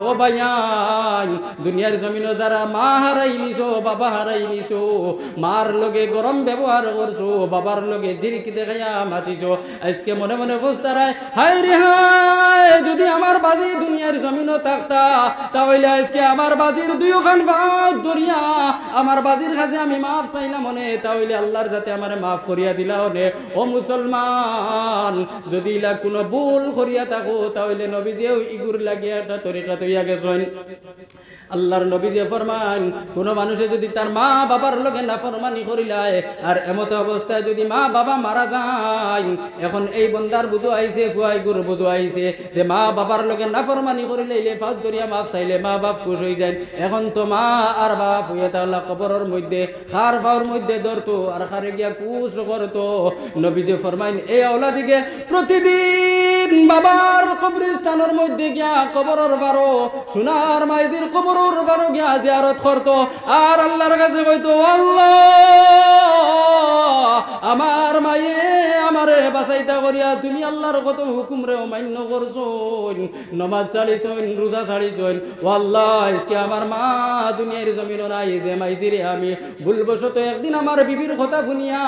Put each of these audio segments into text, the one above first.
ও ভাইয়ান দুনিয়ার জমিনে যারা মা হারাই নিছো বাবা হারাই নিছো মার লগে গরম ব্যবহার করছো বাবার লগে জিরিকি দেখাইয়া মাতিছো আজকে মনে মনে বুঝতারায় হায় রে হায় যদি আমার বাজি দুনিয়ার জমিনে থাকতা তাহলে আজকে আমার বাজির দুইখান ভাগ দরিয়া আমার বাজির কাছে আমি মাফ চাইলাম মনে তাহলে আল্লাহর যাতে আমার মাফ করিয়া দিলা নে ও মুসলমান যদি ইলা কোনো ভুল করিয়া থাকো তাহলে নবীজিও ইগুর লাগিয়া একটা তরিকা তৈয়া গেছেন আল্লাহর নবী যে ফরমান কোন মানুষে যদি তার মা বাবার লগে নাফরমানি করিলায় আর এমত অবস্থায় যদি মা বাবা মারা যায় এখন এই বন্দার বুঝো আইছে ফুয়াই গুরু বুঝো আইছে যে মা বাবার লগে নাফরমানি করিলে ফাউদ দরিয়া মাফ চাইলে মা বাপ খুশ হয়ে যায় এখন তো মা আর বাপ হইয়া তাহলে কবরের মধ্যে খার ফাওর মধ্যে ধরতো আর খারে গিয়া কুশ করতো নবী যে ফরমান এই আওলাদিকে প্রতিদিন বাবার কবরস্থানের মধ্যে গিয়া কবরের বারো সোনার মাইদির কবর গিয়া জিয়ারত করতো আর আল্লাহর কাছে কইতো আল্লাহ আমার মায়ে আমারে বাঁচাইতা করিয়া তুমি আল্লাহর কত হুকুম রে অমান্য করছো নমাজ ছাড়িছইন রোজা ছাড়িছইন ও আল্লাহ আজকে আমার মা দুনিয়ার জমিন নাই যে মাইদিরে আমি ভুলবশত একদিন আমার বিবির কথা শুনিয়া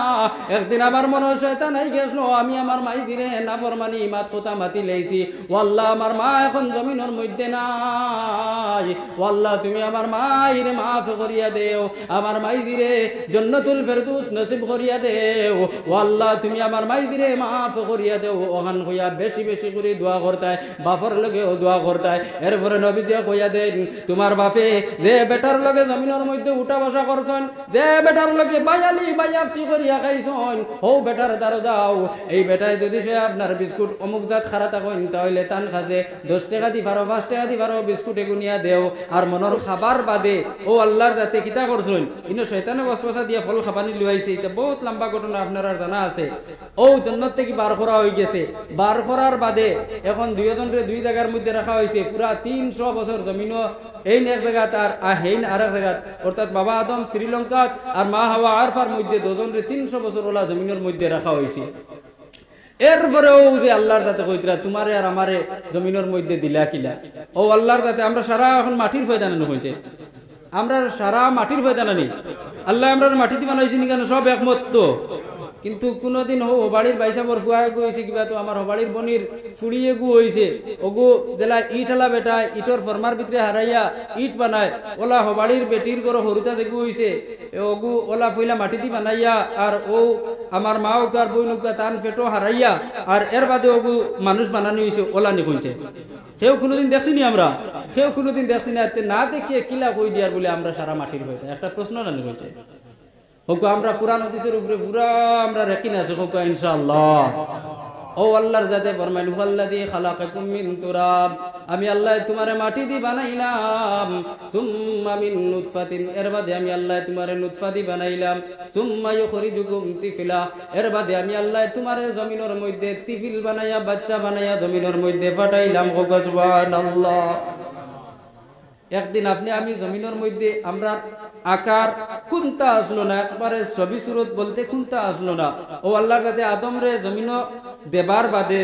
একদিন আমার মনে শয়তান আই গেছিল আমি আমার মাইদিরে নাফরমানি মাত কথা মাতি লাইছি ও আল্লাহ আমার মা এখন জমিনের মধ্যে নাই ও আল্লাহ তুমি আমার মাইরে মাফ করিয়া দেও আমার মাইদিরে জান্নাতুল ফেরদৌস নসিব করিয়া দেও ও আল্লাহ তুমি আমার মাইদিরে মাফ করিয়া দেও ওখান হইয়া বেশি বেশি করে দোয়া করতায় বাপর লগেও দোয়া করতায় এরপরে নবীজি কইয়া দেন তোমার বাপে যে বেটার লগে জমিনের মধ্যে উঠা বসা করছেন যে বেটার লগে বায়ালি বায়াফতি করিয়া খাইছেন ও বেটার দারো দাও এই বেটায় যদি সে আপনার বিস্কুট অমুক জাত খারা থাকেন তাহলে তান কাছে 10 টাকা দি পারো 5 টাকা দি পারো বিস্কুটে গুনিয়া দেও আর মনের খাবার বাদে ও আল্লাহর যাতে কিতা করছেন ইনো শয়তানে ওয়াসওয়াসা দিয়া ফল খাবানি লইছে এটা বহুত লম্বা ঘটনা আপনারা জানা আছে ও জান্নাত থেকে বার করা হয়ে গেছে বার করার বাদে এখন দুইজনরে দুই জায়গার মধ্যে রাখা হয়েছে পুরা 300 বছর জমিনও এই এক জায়গা তার হেইন আর এক জায়গা অর্থাৎ বাবা আদম শ্রীলঙ্কা আর মা হাওয়া আরফার মধ্যে দুজনরে 300 বছর ওলা জমিনের মধ্যে রাখা হয়েছে এরপরেও যে আল্লাহর যাতে কইতরা তোমারে আর আমারে জমিনের মধ্যে দিলা কিলা ও আল্লাহর যাতে আমরা সারা এখন মাটির ফয়দানা হইছে আমরা সারা মাটির ফয়দানা নেই আল্লাহ আমরা মাটিতে বানাইছি কেন সব একমত তো কিন্তু কোনদিন বাড়ির বাইসাবর ফুয়ায় গইছে কিবা তো আমার বাড়ির বনির ফুড়িয়ে গু হইছে ওগু জেলা ইট হালা বেটা ইটর ফরমার ভিতরে হারাইয়া ইট বানায় ওলা বাড়ির বেটির গরো হরুতা যে গু হইছে ওগু ওলা ফইলা মাটিতে বানাইয়া আর ও আমার মা ওকার বইনুকা তান পেটো হারাইয়া আর এর বাদে ওগু মানুষ বানানো হইছে ওলা নি কইছে কেউ কোনোদিন দেখছিনি আমরা কেউ কোনোদিন দেখছি না দেখিয়ে কিলা কই দিয়ার বলে আমরা সারা মাটির হইতা একটা প্রশ্ন জানি কইছে ওকে আমরা কুরআন হাদিসের উপরে পুরা আমরা রাখি না ওকে ইনশাআল্লাহ ও আল্লাহর জাতে ফরমাইল হুয়াল্লাযী খালাকাকুম মিন তুরাব আমি আল্লাহ তোমারে মাটি দি বানাইলাম সুম্মা মিন নুতফাতিন এর বাদে আমি আল্লাহ তোমারে নুতফা দি বানাইলাম সুম্মা ইখরিজুকুম তিফলা এর বাদে আমি আল্লাহ তোমারে জমিনের মধ্যে তিফিল বানাইয়া বাচ্চা বানাইয়া জমিনের মধ্যে পাঠাইলাম ওয়া সুবহানাল্লাহ একদিন আপনি আমি জমিনের মধ্যে আমরা আকার কোনটা আসলো না একবারে ছবি সুরত বলতে কোনটা আসলো না ও আল্লাহর কাছে আদম রে জমিন দেবার বাদে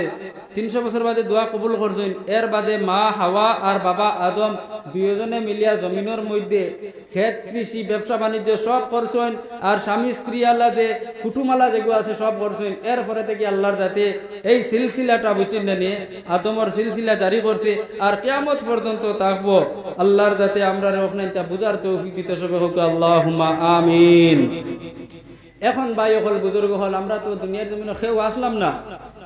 300 বছর বাদে দোয়া কবুল করছেন এর বাদে মা হাওয়া আর বাবা আদম দুইজনে মিলিয়া জমিনের মধ্যে ক্ষেত কৃষি ব্যবসা বাণিজ্য সব করছেন আর স্বামী স্ত্রী আল্লাহ যে কুটুমালা যেগুলো আছে সব করছেন এরপরে থেকে আল্লাহর যাতে এই সিলসিলাটা বুঝছেন নিয়ে আদমের সিলসিলা জারি করছে আর কিয়ামত পর্যন্ত থাকবো আল্লাহর যাতে আমরা ওখানে বুঝার তৌফিক দিতে সবে হোক আল্লাহুম্মা আমিন এখন ভাই হল বুজুর্গ হল আমরা তো দুনিয়ার জমিনে খেয়েও আসলাম না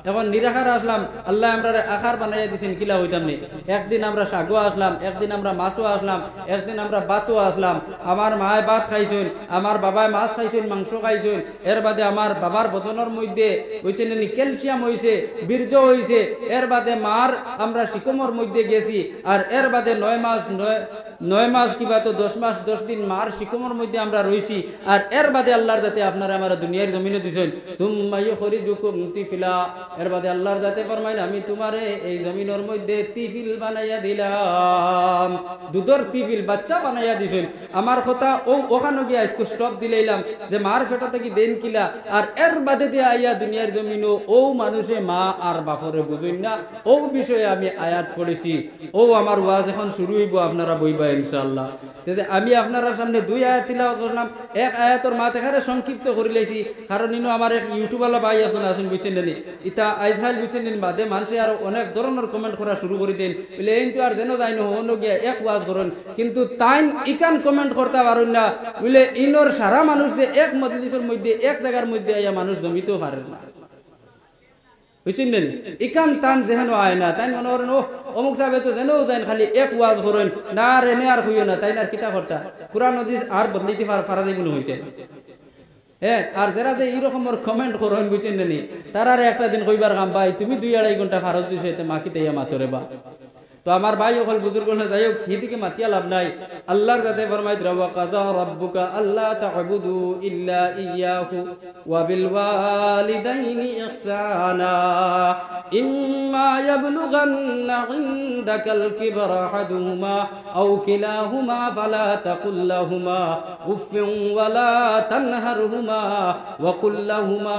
এখন নিরাকার আসলাম আল্লাহ আমরা আকার বানাইয়া দিয়েছেন কিলা হইতাম নি একদিন আমরা শাগও আসলাম একদিন আমরা মাছও আসলাম একদিন আমরা ভাতও আসলাম আমার মায় ভাত খাইছেন আমার বাবায় মাছ খাইছেন মাংস খাইছেন এর বাদে আমার বাবার বদনের মধ্যে হইছেন ক্যালসিয়াম হইছে বীর্য হইছে এর বাদে মার আমরা শিকমর মধ্যে গেছি আর এর বাদে 9 মাস 9 মাস কিবা তো 10 মাস 10 দিন মার শিকমের মধ্যে আমরা রইছি আর এর বাদে আল্লাহর যাতে আপনারা আমার দুনিয়ার জমিনে দিছেন সুম্মা ইখরিজুকুম তিফলা এর বাদে আল্লাহর যাতে ফরমাইন আমি তোমারে এই জমিনের মধ্যে তিফিল বানাইয়া দিলাম দুধর তিফিল বাচ্চা বানাইয়া দিছেন আমার কথা ওখানে গিয়া আজকে স্টপ দিলাম যে মার ফেটা থেকে দেন কিলা আর এর বাদে দিয়ে আইয়া দুনিয়ার জমিনও মানুষে মা আর বাপরে বুঝুন না বিষয়ে আমি আয়াত পড়েছি আমার ওয়াজ এখন শুরু হইব আপনারা বইবা ইনশাআল্লাহ আমি আপনার সামনে 2 আয়াত তিলাওয়াত করলাম এক আয়াতের মাত এখানে সংক্ষিপ্ত করে লাইছি কারণ ইনো আমার এক ইউটিউবালা ভাই আছেন বুঝছেন নি ইতা আইজহাল বুঝছেন নি বাদে মানুষে আর অনেক ধরনের কমেন্ট করা শুরু করে দেন বলে এইতো আর যেন যাই না হনো গিয়া এক ওয়াজ করেন কিন্তু তাইন ইকান কমেন্ট করতে পারেন না বলে ইনোর সারা মানুষ যে এক মজলিসের মধ্যে এক জায়গার মধ্যে আইয়া মানুষ জমিতেও পারেন না বুঝছেন নি ইকান তান যেন আয় না তাই মনে করেন অমুক সাহেব তো যেন যান খালি এক ওয়াজ করেন না রেনে আর হইও না তাই না আর কিতা করতা কুরআন হাদিস আর বদলাইতে পারা যাইব না হইছে হ্যাঁ আর যারা যে এইরকমের কমেন্ট করেন বুঝছেন নি তারারে একটা দিন কইবার কাম ভাই তুমি 2-2.5 ঘন্টা ফারজ দিছো এতে মাকিতে ইয়া মাতরে বা তো আমার ভাই সকল বুজুর্গ হলে যাই হোক হিদিকে মাতিয়া লাভ নাই আল্লাহর যাতে ফরমাইত ওয়া কাযা রাব্বুকা আল্লা তা'বুদু ইল্লা ইয়্যাহু ওয়া বিল ওয়ালিদাইনি ইহসানা ইম্মা ইয়াবলুগান্না ইনদাকাল কিবরা আহাদুহুমা আও কিলাহুমা ফালা তাকুল লাহুমা উফফিন ওয়া লা তানহারহুমা ওয়া কুল লাহুমা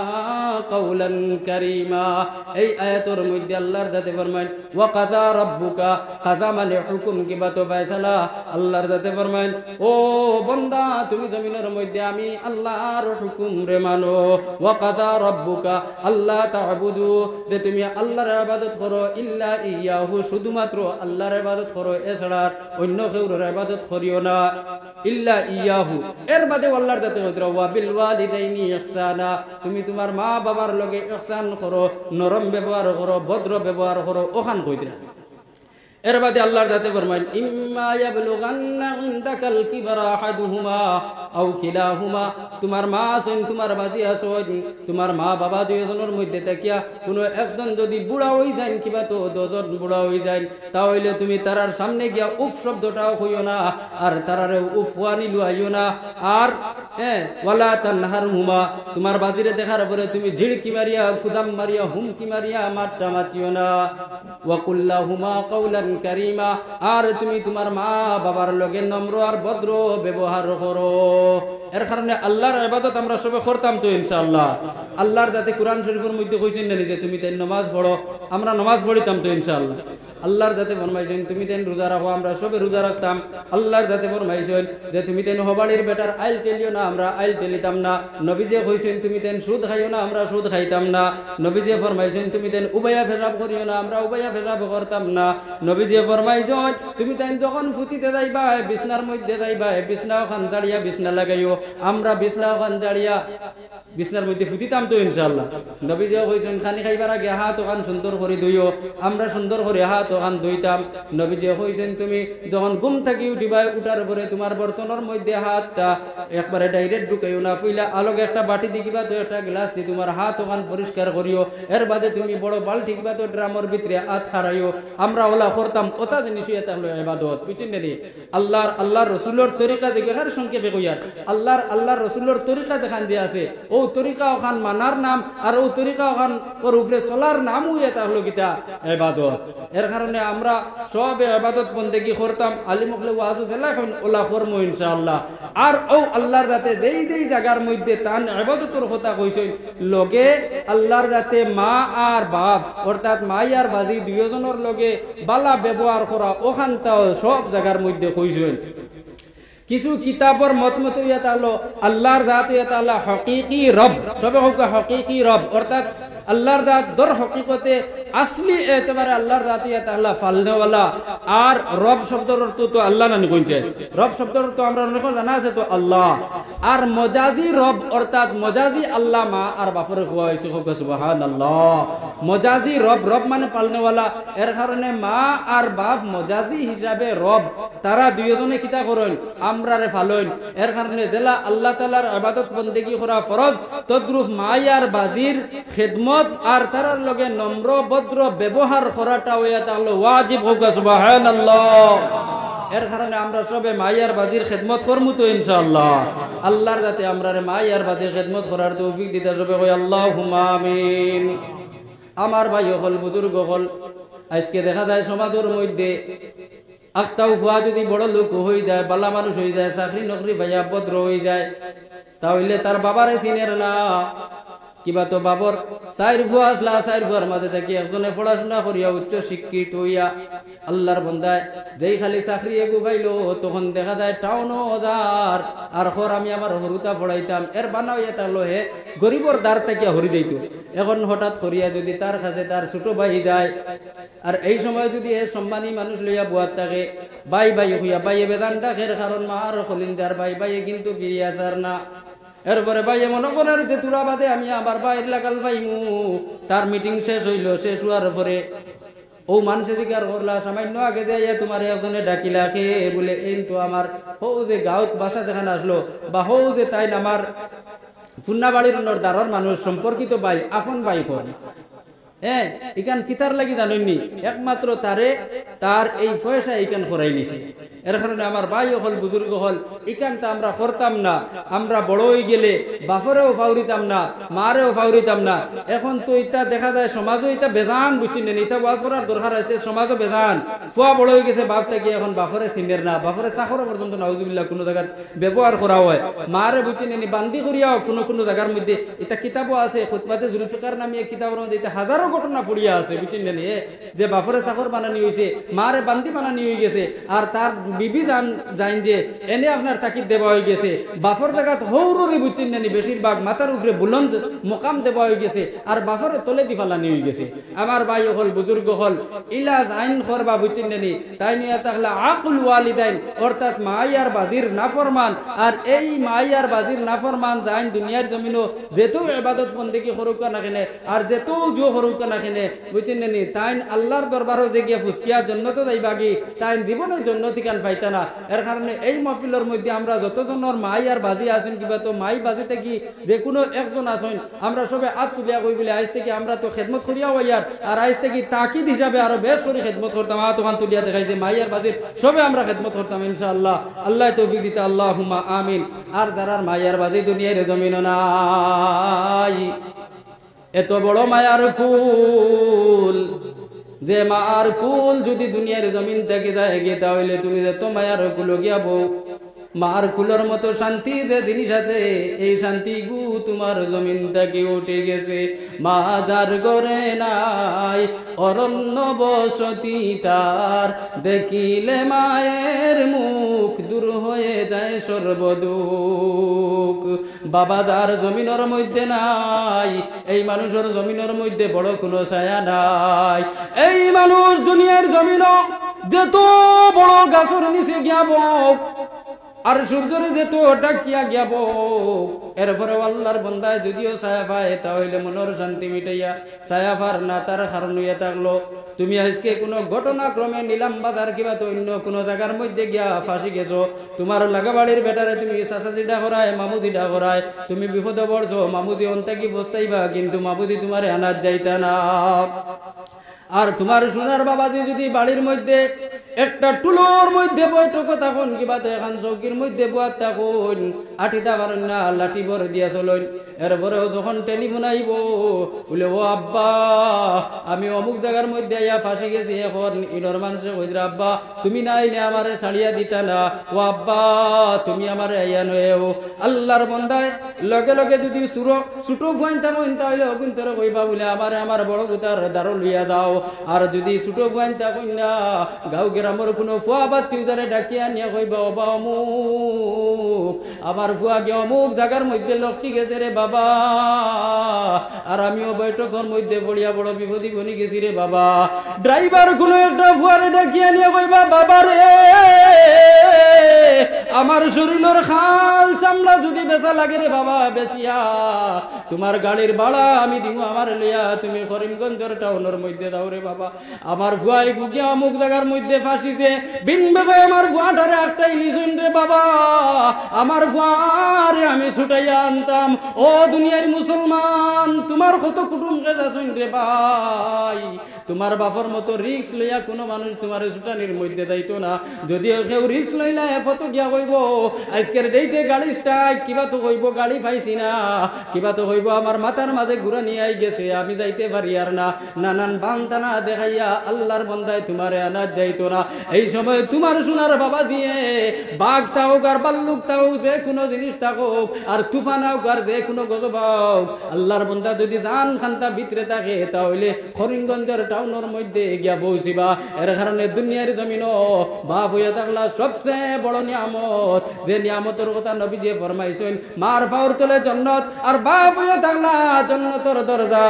কাওলান কারীমা এই আয়াতের মধ্যে আল্লাহর যাতে ফরমাইন ওয়া কাযা রাব্বুকা কাজা মানে হুকুম কিবা তো ফয়সালা আল্লাহর যাতে ফরমাইন ও বান্দা তুমি জমিনের মধ্যে আমি আল্লাহর হুকুম রে মানো ওয়া কাদা রাব্বুকা আল্লাহ তা'বুদু যে তুমি আল্লাহর ইবাদত করো ইল্লা ইয়্যাহু শুধুমাত্র আল্লাহর ইবাদত করো এছাড়া অন্য কারোর ইবাদত করিও না ইল্লা ইয়্যাহু এর বাদে আল্লাহর যাতে কইরা ওয়া বিল ওয়ালিদাইনি ইহসানা তুমি তোমার মা বাবার লগে ইহসান করো নরম ব্যবহার করো ভদ্র ব্যবহার করো ওখান কইরা এর বাদে আল্লাহর যাতে ফরমাইন ইম্মা ইয়াবলুগান্না ইনদাকাল কিবরা আহাদুহুমা আও কিলাহুমা তোমার মা আছেন তোমার বাজি আছেন তোমার মা বাবা দুইজনের মধ্যে থাকিয়া কোনো একজন যদি বুড়া হই যায় কিবা তো দুজন বুড়া হই যায় তাহলে তুমি তারার সামনে গিয়া উফ শব্দটাও কইও না আর তারারে উফ ওয়ানি লুয়াইও না আর ওয়ালা তানহারহুমা তোমার বাজিরে দেখার পরে তুমি ঝিড়কি মারিয়া কুদাম মারিয়া হুমকি মারিয়া মারটা মাতিও না ওয়া কুল্লাহুমা কাওলান কারীমা আর তুমি তোমার মা বাবার লগে নম্র আর ভদ্র ব্যবহার করো এর কারণে আল্লাহর ইবাদত আমরা সবে করতাম তো ইনশাআল্লাহ আল্লাহর যাতে কোরআন শরীফের মধ্যে কইছেন না যে তুমি তাই নামাজ পড়ো আমরা নামাজ পড়িতাম তো ইনশাআল্লাহ আল্লাহর যাতে ফরমাইছেন তুমি তেন রোজা রাখো আমরা সবে রোজা রাখতাম আল্লাহর যাতে ফরমাইছেন যে তুমি তেন হবাড়ির বেটার আইল টেলিও না আমরা আইল টেলিতাম না নবীজি কইছেন তুমি তেন সুদ খাইও না আমরা সুদ খাইতাম না নবীজি ফরমাইছেন তুমি তেন উবায়া ফেরাব করিও না আমরা উবায়া ফেরাব করতাম না নবীজি ফরমাইছেন তুমি তেন যখন ফুতিতে যাইবা বিছনার মধ্যে যাইবা বিছনা খান জাড়িয়া বিছনা লাগাইও আমরা বিছনা খান জাড়িয়া বিছনার মধ্যে ফুতিতাম তো ইনশাআল্লাহ নবীজি কইছেন খানি খাইবার আগে হাত ওখান সুন্দর করে ধুইও আমরা সুন্দর করে হাত ওখান ধুইতাম নবীজি কইছেন তুমি যখন ঘুম থেকে উঠিবা উঠার পরে তোমার বর্তনের মধ্যে হাতটা একবারে ডাইরেক্ট ঢুকাইও না ফুইলা আলোকে একটা বাটি দিকিবা তো একটা গ্লাস দি তোমার হাত ওখান পরিষ্কার করিও এর বাদে তুমি বড় বালতি কিবা তো ড্রামের ভিতরে হাত হারাইও আমরা ওলা করতাম ওটা জিনিস এটা হলো ইবাদত বুঝছেন নি আল্লাহর রাসূলের তরিকা দেখার সংক্ষেপে কইয়ার আল্লাহর রাসূলের তরিকা দেখান দিয়া আছে ও তরিকা ওখান মানার নাম আর ও তরিকা ওখান ওর উপরে চলার নামও এটা হলো কিতা ইবাদত এর কারণে আমরা সব ইবাদত বন্দেগী করতাম আলিম হলে ওয়াজ জেলা এখন ওলা করমু ইনশাআল্লাহ আর ও আল্লাহর যাতে যেই জায়গার মধ্যে তান ইবাদতের কথা কইছেন লগে আল্লাহর যাতে মা আর বাপ অর্থাৎ মাই আর বাজি দুইজনের লগে বালা ব্যবহার করা ওখান তাও সব জায়গার মধ্যে কইছেন কিছু কিতাবের মত ইয়া হলো আল্লাহর জাত ইয়া তাআলা হাকিকি রব সবে হোক হাকিকি রব অর্থাৎ আল্লাহর জাত দর হকিকতে আসলি একেবারে আল্লাহর জাত ইয়া তাআলা ফালনে ওয়ালা আর রব শব্দের অর্থ তো আল্লাহ না কইছে রব শব্দের অর্থ আমরা অনেক জানা আছে তো আল্লাহ আর মজাজি রব অর্থাৎ মজাজি আল্লাহ মা আর বাপরে কোয়া হইছে সুবহানাল্লাহ মজাজি রব মানে পালনে ওয়ালা এর কারণে মা আর বাপ মজাজি হিসাবে রব তারা দুইজনে কিতা করেন আমরারে ফালইন এর কারণে জেলা আল্লাহ তাআলার ইবাদত বন্দেগী করা ফরজ তদ্রুপ মাই আর বাজির খিদমত আর তারার লগে নম্র ভদ্র ব্যবহার করাটা হইয়া তাহলে ওয়াজিব হোক সুবহানাল্লাহ এর কারণে আমরা সবে মাইয়ার বাজির খেদমত করমু তো ইনশাআল্লাহ। আল্লাহর যাতে আমরা মাইয়ার বাজির খেদমত করার তৌফিক দিতে সবে কই আল্লাহুম্মা আমিন। আমার ভাই হল বুজুর্গ হল, আজকে দেখা যায় সমাজের মধ্যে আক্তাও ফুয়া যদি বড় লোক হয়ে যায়, বালা মানুষ হয়ে যায়, চাকরি নকরি ভাইয়া ভদ্র হয়ে যায়, তাহলে তার বাবারে চিনের না। কিবা তো বাবর চাইর ফুয়া আসলা, চাইর ফুয়ার মাঝে থাকি একজনে পড়াশোনা করিয়া উচ্চ শিক্ষিত হইয়া আল্লাহর বন্দায় যেই খালি চাকরি এগু পাইলো, তখন দেখা যায় টাউন হাজার আর খর আমি আমার হরুতা পড়াইতাম এর বানা হইয়া থাকলো হে গরিবর দ্বার থেকে হরি যাইতো। এখন হঠাৎ করিয়া যদি তার কাছে তার ছোট ভাই যায়, আর এই সময় যদি এ সম্মানী মানুষ লইয়া বুয়ার থাকে, বাই বাই হইয়া বাইয়ে বেদান ডাকের কারণ মার হলিন যার বাই বাইয়ে কিন্তু ফিরিয়া আসার না। এরপরে ভাইয়ে মনে করার যে তুরা বাদে আমি আবার বাইর লাগাল ভাইমু। তার মিটিং শেষ হইল, শেষ হওয়ার পরে ও মানুষে জিজ্ঞার করলা সামান্য আগে দিয়ে তোমার একজনে ডাকিলা খে বলে এই তো আমার হৌ যে গাঁত বাসা যেখানে আসলো, বা হৌ যে তাই আমার ফুন্নাবাড়ির দারর মানুষ সম্পর্কিত ভাই, আপন ভাই কর ইকান কিতার লাগি জানেননি, একমাত্র তারে তার এই পয়সা ইকান করাই নিছে। এর কারণে আমার ভাই হল বুজুর্গ হল ইকানটা আমরা করতাম না। আমরা বড় হয়ে গেলে বাপরেও ফাউরিতাম না, মারেও ফাউরিতাম না। এখন তো এটা দেখা যায় সমাজও এটা বেজান বুঝছি নেন, এটা ওয়াজ করার দরকার আছে। সমাজও বেজান, ফুয়া বড় হয়ে গেছে বাপ থেকে এখন বাপরে চিনের না, বাপরে চাকর পর্যন্ত নাউজুবিল্লাহ কোনো জায়গায় ব্যবহার করা হয়। মারে বুঝছি নেনি বান্দি করিয়াও কোনো কোনো জায়গার মধ্যে এটা কিতাবও আছে, খুতবাতে জুলফিকার নামে কিতাবের মধ্যে এটা হাজারো ঘটনা পড়িয়া আছে বুঝছেন নেনি, যে বাপরে চাকর বানানি হয়েছে, মারে বান্দি বানানি হয়ে গেছে, আর তার বিবি জান যে এনে আপনার তাকিদ দেওয়া হয়ে গেছে। বাফর জায়গাত হৌরি বুঝছেন নানি বেশিরভাগ মাথার উপরে বুলন্দ মোকাম দেওয়া হয়ে গেছে, আর বাফর তলে দি ফালানি হয়ে গেছে। আমার ভাই হল বুজুর্গ হল ইলাজ আইন করবা বুঝছেন নানি, তাই নিয়ে থাকলে আকুল ওয়ালিদাইন অর্থাৎ মাইয়ার বাজির নাফরমান। আর এই মাইয়ার বাজির নাফরমান যাইন দুনিয়ার জমিনও যেত ইবাদত বন্দেগী করুক না কেনে, আর যেত জো করুক না কেনে বুঝছেন নানি, তাই আল্লাহর দরবারও যে গিয়া ফুসকিয়া জন্নত যাইবাগি, তাই জীবনের জন্য ঠিকান পাইতা না। এর কারণে এই মহফিলের মধ্যে আমরা যতজনের মাই আর বাজি আছেন, কিবা তো মাই বাজিতে কি যে কোনো একজন আছেন, আমরা সবে হাত তুলিয়া কই বলে আজ থেকে আমরা তো খেদমত করিয়া হইয়ার, আর আজ থেকে তাকিদ হিসাবে আরো বেশ করে খেদমত করতাম। তখন তুলিয়া দেখাই যে মাই আর বাজির সবে আমরা খেদমত করতাম ইনশাআল্লাহ। আল্লাহ তৌফিক দিতে আল্লাহুম্মা আমিন। আর যারার মাই আর বাজি দুনিয়ার জমিন নাই, এত বড় মায়ার কুল, যে মার কুল যদি দুনিয়ার জমিন থেকে যায় গে, তাহলে তুমি যে তো মায়ার কুল গিয়াবো। মার কুলের মতো শান্তি যে জিনিস আছে, এই শান্তি গু তোমার জমিন থেকে উঠে গেছে। মা যার গরে নাই অরণ্য বসতি তার, দেখিলে মায়ের মুখ দূর হয়ে যায় সর্বদুখ। বাবা যার জমিনের মধ্যে নাই, এই মানুষের জমিনের মধ্যে বড় কোনো ছায়া নাই। এই মানুষ দুনিয়ার জমিন যেত বড় গাছের নিচে গিয়াব, আর সূর্যরে যেত ডাকিয়া গিয়াব, এরপরে আল্লাহর বন্দায় যদিও ছায়া পায়, তাহলে মনের শান্তি মিটাইয়া ছায়া পার না, তার কারণ হইয়া থাকলো তুমি আজকে কোনো ঘটনাক্রমে নিলাম বাজার কিবা তো অন্য কোনো জায়গার মধ্যে গিয়া ফাঁসি গেছো। তোমার লাগাবাড়ির বেটারে তুমি চাচাজিটা করায়, মামুজিটা করায়, তুমি বিপদে পড়ছো, মামুজি অন্তাকি বসতাইবা, কিন্তু মামুজি তোমার আনার যাইতা না। আর তোমার সোনার বাবাজি যদি বাড়ির মধ্যে একটা টুলোর মধ্যে বৈঠক তখন কিবা তো এখন চৌকির মধ্যে বয়ার তখন আঠিটা পারেন না, লাঠি ভরে দিয়া চলেন। এরপরেও যখন টেলিফোন আইব বলে ও আব্বা আমি অমুক জায়গার মধ্যে আইয়া ফাঁসি গেছি, এখন ইনর মানুষে কইরা আব্বা তুমি না আইলে আমারে ছাড়িয়া দিতা না, ও আব্বা তুমি আমারে আইয়া নয়েও। আল্লাহর বন্দায় লগে লগে যদি ছোট ফুয়াইন থাকুন, তাহলে অগুন্তরে কইবা বলে আমারে আমার বড় গুতার দ্বারো লইয়া দাও। আর যদি ছোট ফুয়াইন থাকুন না, গাঁও গ্রামের কোনো ফুয়া বা তিউজারে ডাকিয়া নিয়ে কইবা বাবা অমুক আমার ফুয়া গে অমুক জায়গার মধ্যে লোকটি গেছে রে বাবা, আর আমিও বৈঠকের মধ্যে পড়িয়া বড় বিপদী বনি গেছি রে বাবা। ড্রাইভার কোনো একটা ফুয়ারে ডাকিয়া নিয়ে কইবা বাবা রে আমার শরীরের খাল চামড়া যদি বেচা লাগে রে বাবা, বেচিয়া তোমার গাড়ির ভাড়া আমি দিব, আমার লইয়া তুমি করিমগঞ্জের টাউনের মধ্যে দাও রে বাবা। আমার ভুয়াই গুগিয়া অমুক জায়গার মধ্যে ফাঁসিছে, বিন বেজায় আমার ভুয়াটারে একটাই লিখুন রে বাবা, আমার ভুয়ারে আমি ছুটাইয়া আনতাম। ও দুনিয়ার মুসলমান, তোমার কত কুটুম কেসা শুন রে ভাই, তোমার বাপর মতো রিস্ক লইয়া কোনো মানুষ তোমার ছুটানির মধ্যে যাইতো না। যদিও কেউ রিস্ক লইলা এফত গিয়া কইব আজকের ডেটে গাড়ি স্টাইক কিবা তো কইব গাড়ি পাইছি না, কিবা তো কইব আমার মাথার মাঝে ঘুরা নিয়ে আই গেছে আমি যাইতে পারি আর না, নানান বান্দানা দেখাইয়া আল্লাহর বন্দায় তোমারে আনা যাইতো না। এই সময় তোমার সোনার বাবা দিয়ে বাঘ থাকুক আর বাল্লুক থাকুক যে কোনো জিনিস থাকুক আর তুফান হোক আর যে কোনো গজব হোক, আল্লাহর বন্দা যদি জান খান্তা ভিতরে থাকে তাহলে করিমগঞ্জের টাউনের মধ্যে গিয়া পৌঁছিবা। এর কারণে দুনিয়ার জমিন বাপ হইয়া থাকলা সবচেয়ে বড় নিয়ামত, যে নিয়ামতের কথা নবীজি ফরমাইছেন মার পাওয়ার তলে জান্নাত আর বাপ হইয়া থাকলা জান্নাতের দরজা।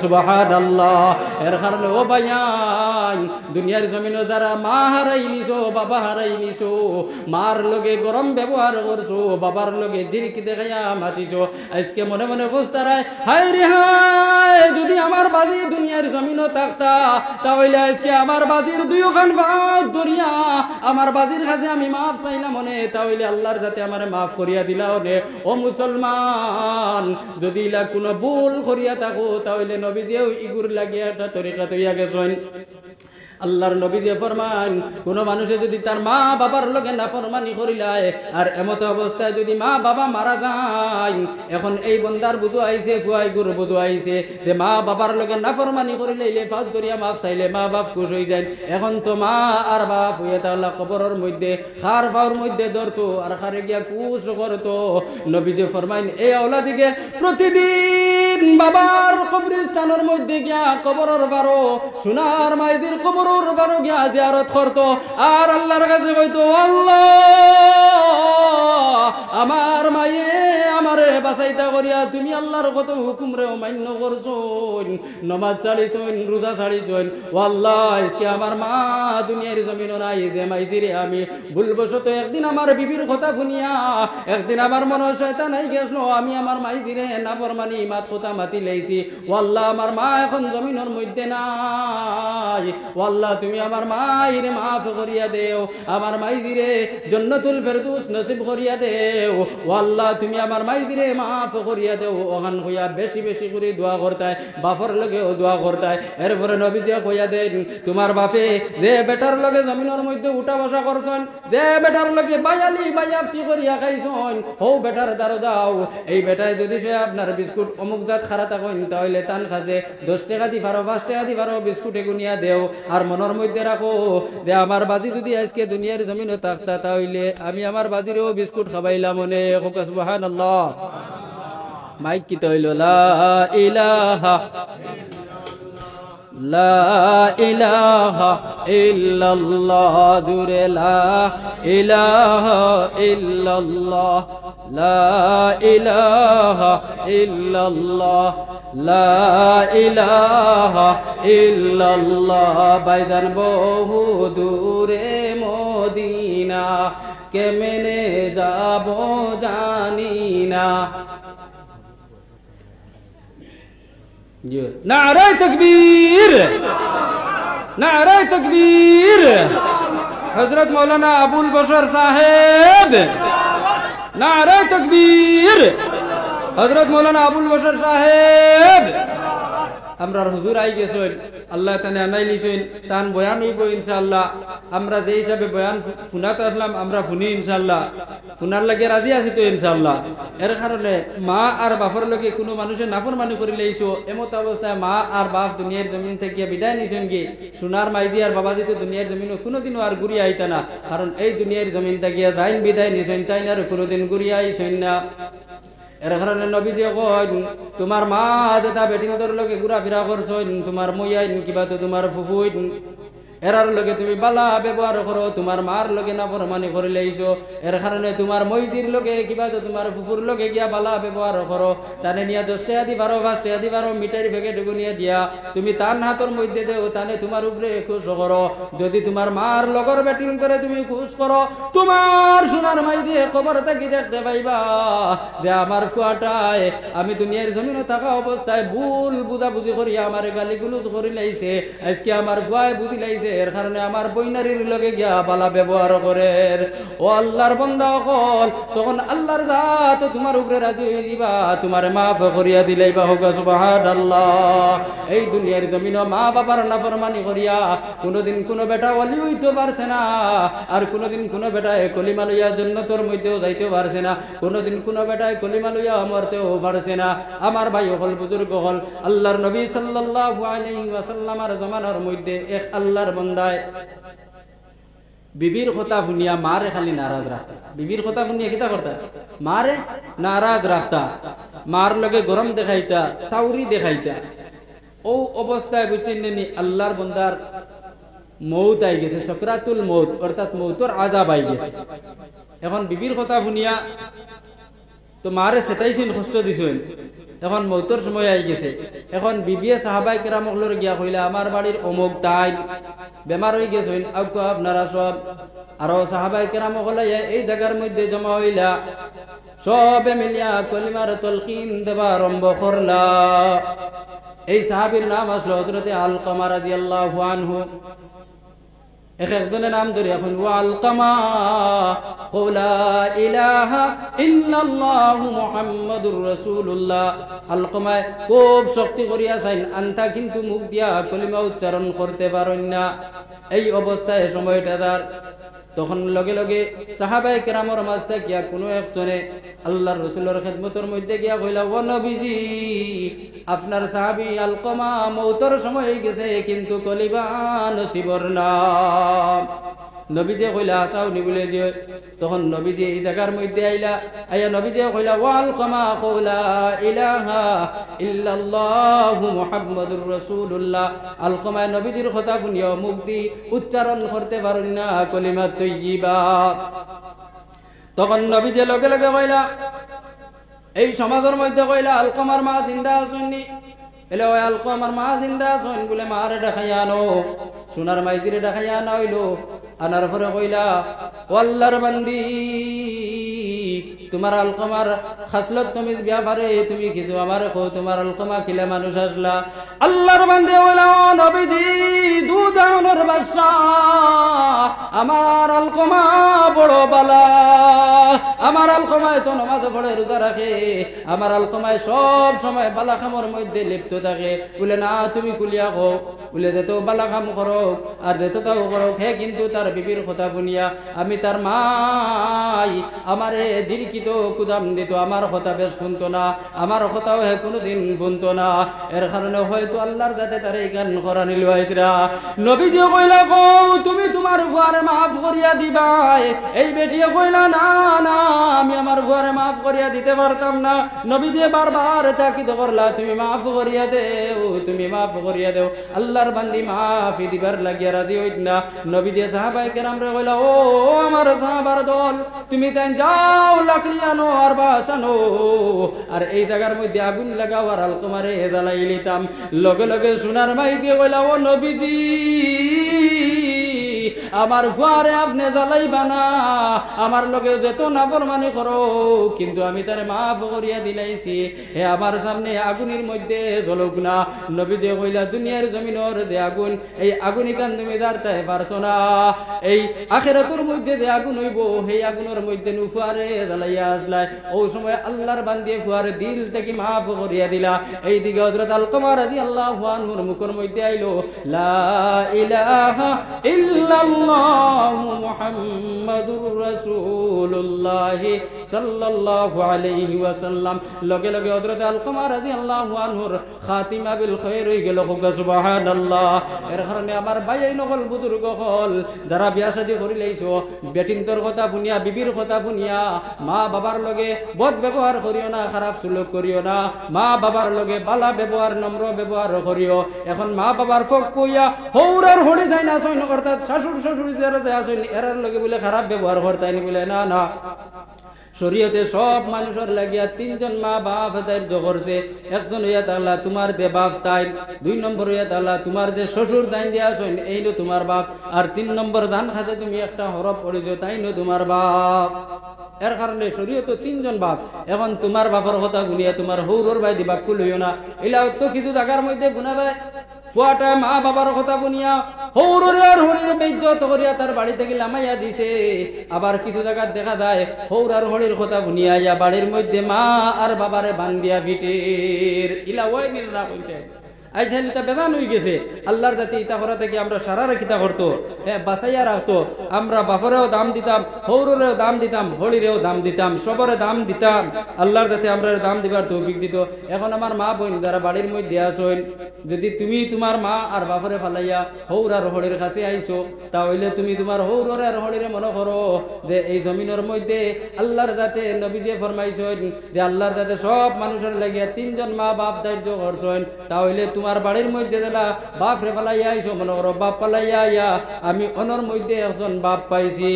সুবহানাল্লাহ। এর কারণে ও ভাইয়ান দুনিয়ার জমিন যারা মা হারাই নিছো বাবা হারাই নিছো, মার লগে গরম ব্যবহার করছো বাবার লগে জিরিক দেখাইয়া মাতিছো, আজকে মনে মনে বুঝতারায় হায় রে হায় যদি আমার বাজি দুনিয়ার জমিনও থাকতা তাহলে আজকে আমার বাজির দুইখান ভাগ দরিয়া আমার বাজির কাছে আমি মাফ চাইলাম মনে, তাহলে আল্লাহর যাতে আমার মাফ করিয়া দিলা নে। ও মুসলমান যদি ইলা কোনো ভুল করিয়া থাকো তাহলে নবীজিও ইগুর লাগিয়া একটা তরিকা তৈয়া গেছেন। আল্লাহর নবী যে ফরমান কোন মানুষে যদি তার মা বাবার লগে নাফরমানি করিলায় আর এমত অবস্থায় যদি মা বাবা মারা যায়, এখন এই বন্দার বুঝু আইছে ফুয়াই গুরু বুঝু আইছে যে মা বাবার লগে নাফরমানি করিলে ফাঁক ধরিয়া মাফ চাইলে মা বাপ খুশ হয়ে যায়। এখন তো মা আর বাপ হইয়া তাহলে কবরের মধ্যে খার ফাওর মধ্যে ধরতো আর খারে গিয়া খুশ করতো। নবী যে ফরমাইন এই আওলাদিকে প্রতিদিন বাবার কবরস্থানের মধ্যে গিয়া কবরের বারো সোনার মাইদের কবর গিয়া জিয়ারত করতো আর আল্লাহর কাছে কইতো আল্লাহ আমার মায়ে আমারে বাঁচাইতা করিয়া তুমি আল্লাহর কত হুকুম রে অমান্য করছুন, নমাজ ছাড়িছুন রোজা ছাড়িছুন। ও আল্লাহ আজকে আমার মা দুনিয়ার জমিন নাই, যে মাইদিরে আমি ভুলবশত একদিন আমার বিবির কথা শুনিয়া একদিন আমার মনে শয়তান হয়ে গেছিল, আমি আমার মাইদিরে নাফরমানি মাত কথা মাতি লাইছি। ও আল্লাহ আমার মা এখন জমিনের মধ্যে নাই, ও আল্লাহ তুমি আমার মাইরে মাফ করিয়া দেও, আমার মাইদিরে জান্নাতুল ফেরদৌস নসিব করিয়া দেও। ও আল্লাহ তুমি আমার মাইদিরে মাফ করিয়া দেও। ওখান হইয়া বেশি বেশি করে দোয়া করতায়, বাপর লগেও দোয়া করতায়। এরপরে নবীজি কইয়া দেন তোমার বাপে যে বেটার লগে জমিনের মধ্যে উঠা বসা করছেন, যে বেটার লগে বায়ালি বায়াফতি করিয়া খাইছেন, হও বেটার দারো দাও। এই বেটায় যদি সে আপনার বিস্কুট অমুক জাত খারা থাকেন তাহলে তান খাসে 10 টাকা দি পারো 5 টাকা দি পারো বিস্কুটে গুনিয়া দেও। আর মনের মধ্যে রাখো যে আমার বাজি যদি আজকে দুনিয়ার জমিনে থাকতা তাহলে আমি আমার বাজিরেও বিস্কুট খাবাইলাম মনে। সুবহানাল্লাহ। মাইক কি তৈল লা ইলাহা লা ইলাহা ইল্লাল্লাহ জুরে লা ইলাহা ইল্লাল্লাহ লা ইলাহা ইল্লাল্লাহ লা ইলাহা ইল্লাল্লাহ। বাইদান বহু দূরে মদিনা কেমনে যাব জানি না। নারায়ে তাকবীর নারায়ে তাকবীর। হযরত মাওলানা আবুল বশর সাহেব নারায়ে তাকবীর। হযরত মাওলানা আবুল বশর সাহেব আমরা হুজুর আই গেছেন, আল্লাহ তানে আনাই লিছেন, তান বয়ান হইব ইনশাআল্লাহ। আমরা যে হিসাবে বয়ান শুনাতে আসলাম আমরা শুনি ইনশাআল্লাহ, শুনার লাগে রাজি আছি তো ইনশাআল্লাহ। এর কারণে মা আর বাপর লগে কোনো মানুষের নাফরমানি করিলে এইসো এমত অবস্থায় মা আর বাপ দুনিয়ার জমিন থেকে বিদায় নিছেন কি সোনার মাইজি আর বাবাজি তো দুনিয়ার জমিন কোনোদিনও আর ঘুরিয়ে আইতা না, কারণ এই দুনিয়ার জমিন থেকে যাইন বিদায় নিছেন তাই আর কোনোদিন ঘুরিয়ে আইছেন না। এর কারণে নবীজি কইন তোমার মা যেটা বেটিনদের লগে ঘুরাফেরা করছেন, তোমার মইয়াইন কিবা তো তোমার ফুফুইন এরার লগে তুমি বালা ব্যবহার করো, তোমার মার লগে নাফরমানি করিলে আইছো। এর কারণে তোমার মইজির লগে কিবা তো তোমার ফুফুর লগে গিয়া বালা ব্যবহার করো, তানে নিয়া 10 টাকা দি পারো 5 টাকা দি পারো মিঠাইর প্যাকেট গুনিয়া দিয়া তুমি তার হাতের মধ্যে দেও, তানে তোমার উপরে খুশ করো। যদি তোমার মার লগর বেটিন করে তুমি খুশ করো, তোমার সোনার মাই দিয়ে খবর থাকি দেখতে পাইবা যে আমার ফুয়াটায় আমি দুনিয়ার জমিনে থাকা অবস্থায় ভুল বুঝাবুঝি করিয়া আমার গালি গুলুজ করি লাইছে, আজকে আমার ফুয়ায় বুঝি লাইছে দিছে এর কারণে আমার বইনারির লগে গিয়া বালা ব্যবহার করে ও আল্লাহর বান্দা হল তখন আল্লাহর জাত তোমার উপরে রাজি হয়ে দিবা তোমার মাফ করিয়া দিলেই বা হোক সুবহানাল্লাহ। এই দুনিয়ার জমিন মা বাবার নাফরমানি করিয়া কোনোদিন কোনো বেটা ওলি হইতে পারছে না, আর কোনোদিন কোনো বেটায় কলিমা লইয়া জান্নাতের মধ্যেও যাইতে পারছে না, কোনোদিন কোনো বেটায় কলিমা লইয়া মরতেও পারছে না। আমার ভাই হল বুজুর্গ হল আল্লাহর নবী সাল্লাল্লাহু আলাইহি ওয়াসাল্লামের জমানার মধ্যে এক আল্লাহর বান্দায় বিবির কথা শুনিয়া মারে খালি নারাজ রাখতা, বিবির কথা শুনিয়া কিতা করতা মারে নারাজ রাখতা, মার লগে গরম দেখাইতা তাউরি দেখাইতা। ও অবস্থায় বুঝছেন নি আল্লাহর বান্দার মৌত আই গেছে, সকরাতুল মৌত অর্থাৎ মৌতর আযাব আই গেছে। এখন বিবির কথা শুনিয়া তো মারে সেটাইছেন কষ্ট দিছেন, এখন মৌতর সময় আই গেছে। এখন বিবিয়ে সাহাবাই কেরামকলর গিয়া কইলা আমার বাড়ির অমুক তাই বেমার হয়ে গেছেন আউকা আপনারা সব, আরো সাহাবাই কেরামকল এই জায়গার মধ্যে জমা হইলা, সবে মিলিয়া কলিমার তলকিন দেবা আরম্ভ করলা। এই সাহাবীর নাম আসলো হযরতে আলকামা রাদিয়াল্লাহু আনহু। একজনের নাম ধরে এখন আলকামা লা ইলাহা ইল্লাল্লাহু মুহাম্মাদুর রাসূলুল্লাহ। আলকামা খুব শক্তি করিয়া চাইন আনতা কিন্তু মুখ দিয়া কলিমা উচ্চারণ করতে পারেন না। এই অবস্থায় সময়টা তার তখন লগে লগে সাহাবায়ে কেরামের মাঝ থেকে কোনো একজনে আল্লাহর রাসূলের খিদমতের মধ্যে গিয়া কইলা ও নবীজি আপনার সাহাবী আলকামা মওতের সময় হয়ে গেছে কিন্তু কলিমা নসিবর না। নবীজি কইলা আসাও নি বলে যে তখন নবীজি এই জায়গার মধ্যে আইলা, আয়া নবীজি কইলা ওয়া আলকামা কওলা ইলাহা ইল্লাল্লাহু মুহাম্মাদুর রাসূলুল্লাহ। আলকামা নবীজির কথা শুনিয়া মুখ দি উচ্চারণ করতে পারেন না কলিমা তাইয়্যিবা। তখন নবীজি লগে লগে কইলা এই সমাজের মধ্যে কইলা আলকামার মা জিন্দা আছেননি, এলে ওই আলকামার মা জিন্দা আছেন বলে মারে দেখাইয়া আনো, সোনার মাইজিরে দেখাইয়া আনা হইলো। আনার পরে কইলা ও আল্লাহর বান্দি তোমার আলকামার খাসলত তুমি ব্যাপারে তুমি কিছু আমার কো, তোমার আলকামা খিলে মানুষ আসলা। আল্লাহর বান্দি কইলা ও নবীজি দুজাহানের বাদশা আমার আলকামা বড় বালা, আমার আলকামায় তো নামাজ পড়ে রোজা রাখে, আমার আলকামায় সব সময় বালা খামর মধ্যে লিপ্ত থাকে। বলে না তুমি কুলিয়া কো, বলে যেত বালা কাম করো আর যেত তাও করো, হে কিন্তু তার বিবির কথা শুনিয়া আমি তার মাই আমারে জিরকিত কুদাম দিত, আমার কথা বেশ শুনতো না, আমার কথাও হে কোনোদিন শুনতো না। এর কারণে হয়তো আল্লাহর যাতে তার এই গান করা নিল। নবীজি কইলা কো তুমি তোমার ঘরে মাফ করিয়া দিবাই। এই বেটিয়ে কইলা না না আমি আমার ঘরে মাফ করিয়া দিতে পারতাম না। নবীজি বারবার তাকিদ করলা তুমি মাফ করিয়া দেও, তুমি মাফ করিয়া দেও। আল্লাহর বান্দি মাফি দিবার লাগিয়া রাজি হইত না। নবীজি সাহাবায়ে কেরামরে কইলা ও আমার সাহাবার দল তুমি তাই যাও লাকড়ি আনো আর বাঁশ আনো, আর এই জায়গার মধ্যে আগুন লাগাও আর আলকামারে জ্বালাই লিতাম। লগে লগে সোনার মাই দিয়ে কইলা ও নবীজি আমার ফুয়ারে আপনি জ্বালাইবা না, আমার লগে যেত নাফরমানি করো কিন্তু আমি তারে মাফ করিয়া দিলাইছি, হে আমার সামনে আগুনের মধ্যে জ্বলুক না। নবীজি কইলা দুনিয়ার জমিনের যে আগুন এই আগুনই কান তুমি জারতে পারছো না, এই আখিরাতের মধ্যে যে আগুন হইব সেই আগুনের মধ্যে ফুয়ারে জ্বালাইয়া আসলাই। ওই সময় আল্লাহর বান্দিয়ে ফুয়ারে দিল থেকে মাফ করিয়া দিলা। এই দিকে হযরত আলকামা রাদিয়াল্লাহু আনহুর মুখের মধ্যে আইলো লা ইলাহা ইল্লাল্লাহু মুহাম্মাদুর রাসূলুল্লাহ সাল্লাল্লাহু আলাইহি ওয়াসাল্লাম। লগে লগে হযরত আলকামা রাদিয়াল্লাহু আনহুর খাতিমা বিল খায়র হই গেল। সুবহানাল্লাহ। এর কারণে আমার ভাই এই নকল বুজুর্গ হল যারা বিয়া শাদী করি লাইছো বেটিনতর কথা শুনিয়া বিবির কথা শুনিয়া মা বাবার লগে বদ ব্যবহার করিও না, খারাপ সুলুক করিও না, মা বাবার লগে বালা ব্যবহার নম্র ব্যবহার করিও। এখন মা বাবার ফক কইয়া হৌরার হড়ি যায় না আসেন, অর্থাৎ শাশুড় শ্বশুর যারা যায় আসেন এরার লগে বলে খারাপ ব্যবহার করতাইনি বলে না না। শরীয়তে সব মানুষের লাগিয়া তিনজন মা বাপ ধার্য করছে। একজন হইয়া তাহলা তোমার যে বাপ তাই, 2 নম্বর হইয়া তাহলা তোমার যে শ্বশুর দাইন দিয়া আছেন এই নো তোমার বাপ, আর 3 নম্বর জান খাসে তুমি একটা হরফ পড়েছো তাই নো তোমার বাপ। এর কারণে শরীয়তে 3 জন বাপ। এখন তোমার বাপের কথা গুনিয়া তোমার হৌরর ভাই দিবা কুল হইও না। এলাও তো কিছু জায়গার মধ্যে গুনা যায় ফুয়াটা মা বাবার কথা বুনিয়া হৌরে আর হরির বেইজ্জত করিয়া তার বাড়ি থেকে লামাইয়া দিছে। আবার কিছু জায়গা দেখা যায় হৌর আর হরির কথা বুনিয়া ইয়া বাড়ির মধ্যে মা আর বাবারে বান্ধিয়া পিটির ইলা ওই নির্ণা কইছে। আইছেন তা বেদান হয়ে গেছে আল্লাহর জাতি ইতা করা থেকে আমরা সারা রাখিতা করতো, হ্যাঁ বাঁচাইয়া রাখতো। আমরা বাপরেও দাম দিতাম, হৌরেও দাম দিতাম, হলিরেও দাম দিতাম, সবরে দাম দিতাম। আল্লাহর জাতি আমরা দাম দিবার তৌফিক দিত। এখন আমার মা বোন যারা বাড়ির মধ্যে আসেন, যদি তুমি তোমার মা আর বাপরে ফালাইয়া হৌর আর হলির কাছে আইছো, তাহলে তুমি তোমার হৌর আর হলিরে মনে করো যে এই জমিনের মধ্যে আল্লাহর জাতে নবীজি ফরমাইছেন যে আল্লাহর জাতে সব মানুষের লাগিয়া 3 জন মা বাপ দায়িত্ব করছেন। তাহলে তোমার বাড়ির মধ্যে যারা বাপ রে পালাইয়া আইছো, মনে করো বাপ পালাইয়া আইয়া আমি অনর মধ্যে একজন বাপ পাইছি।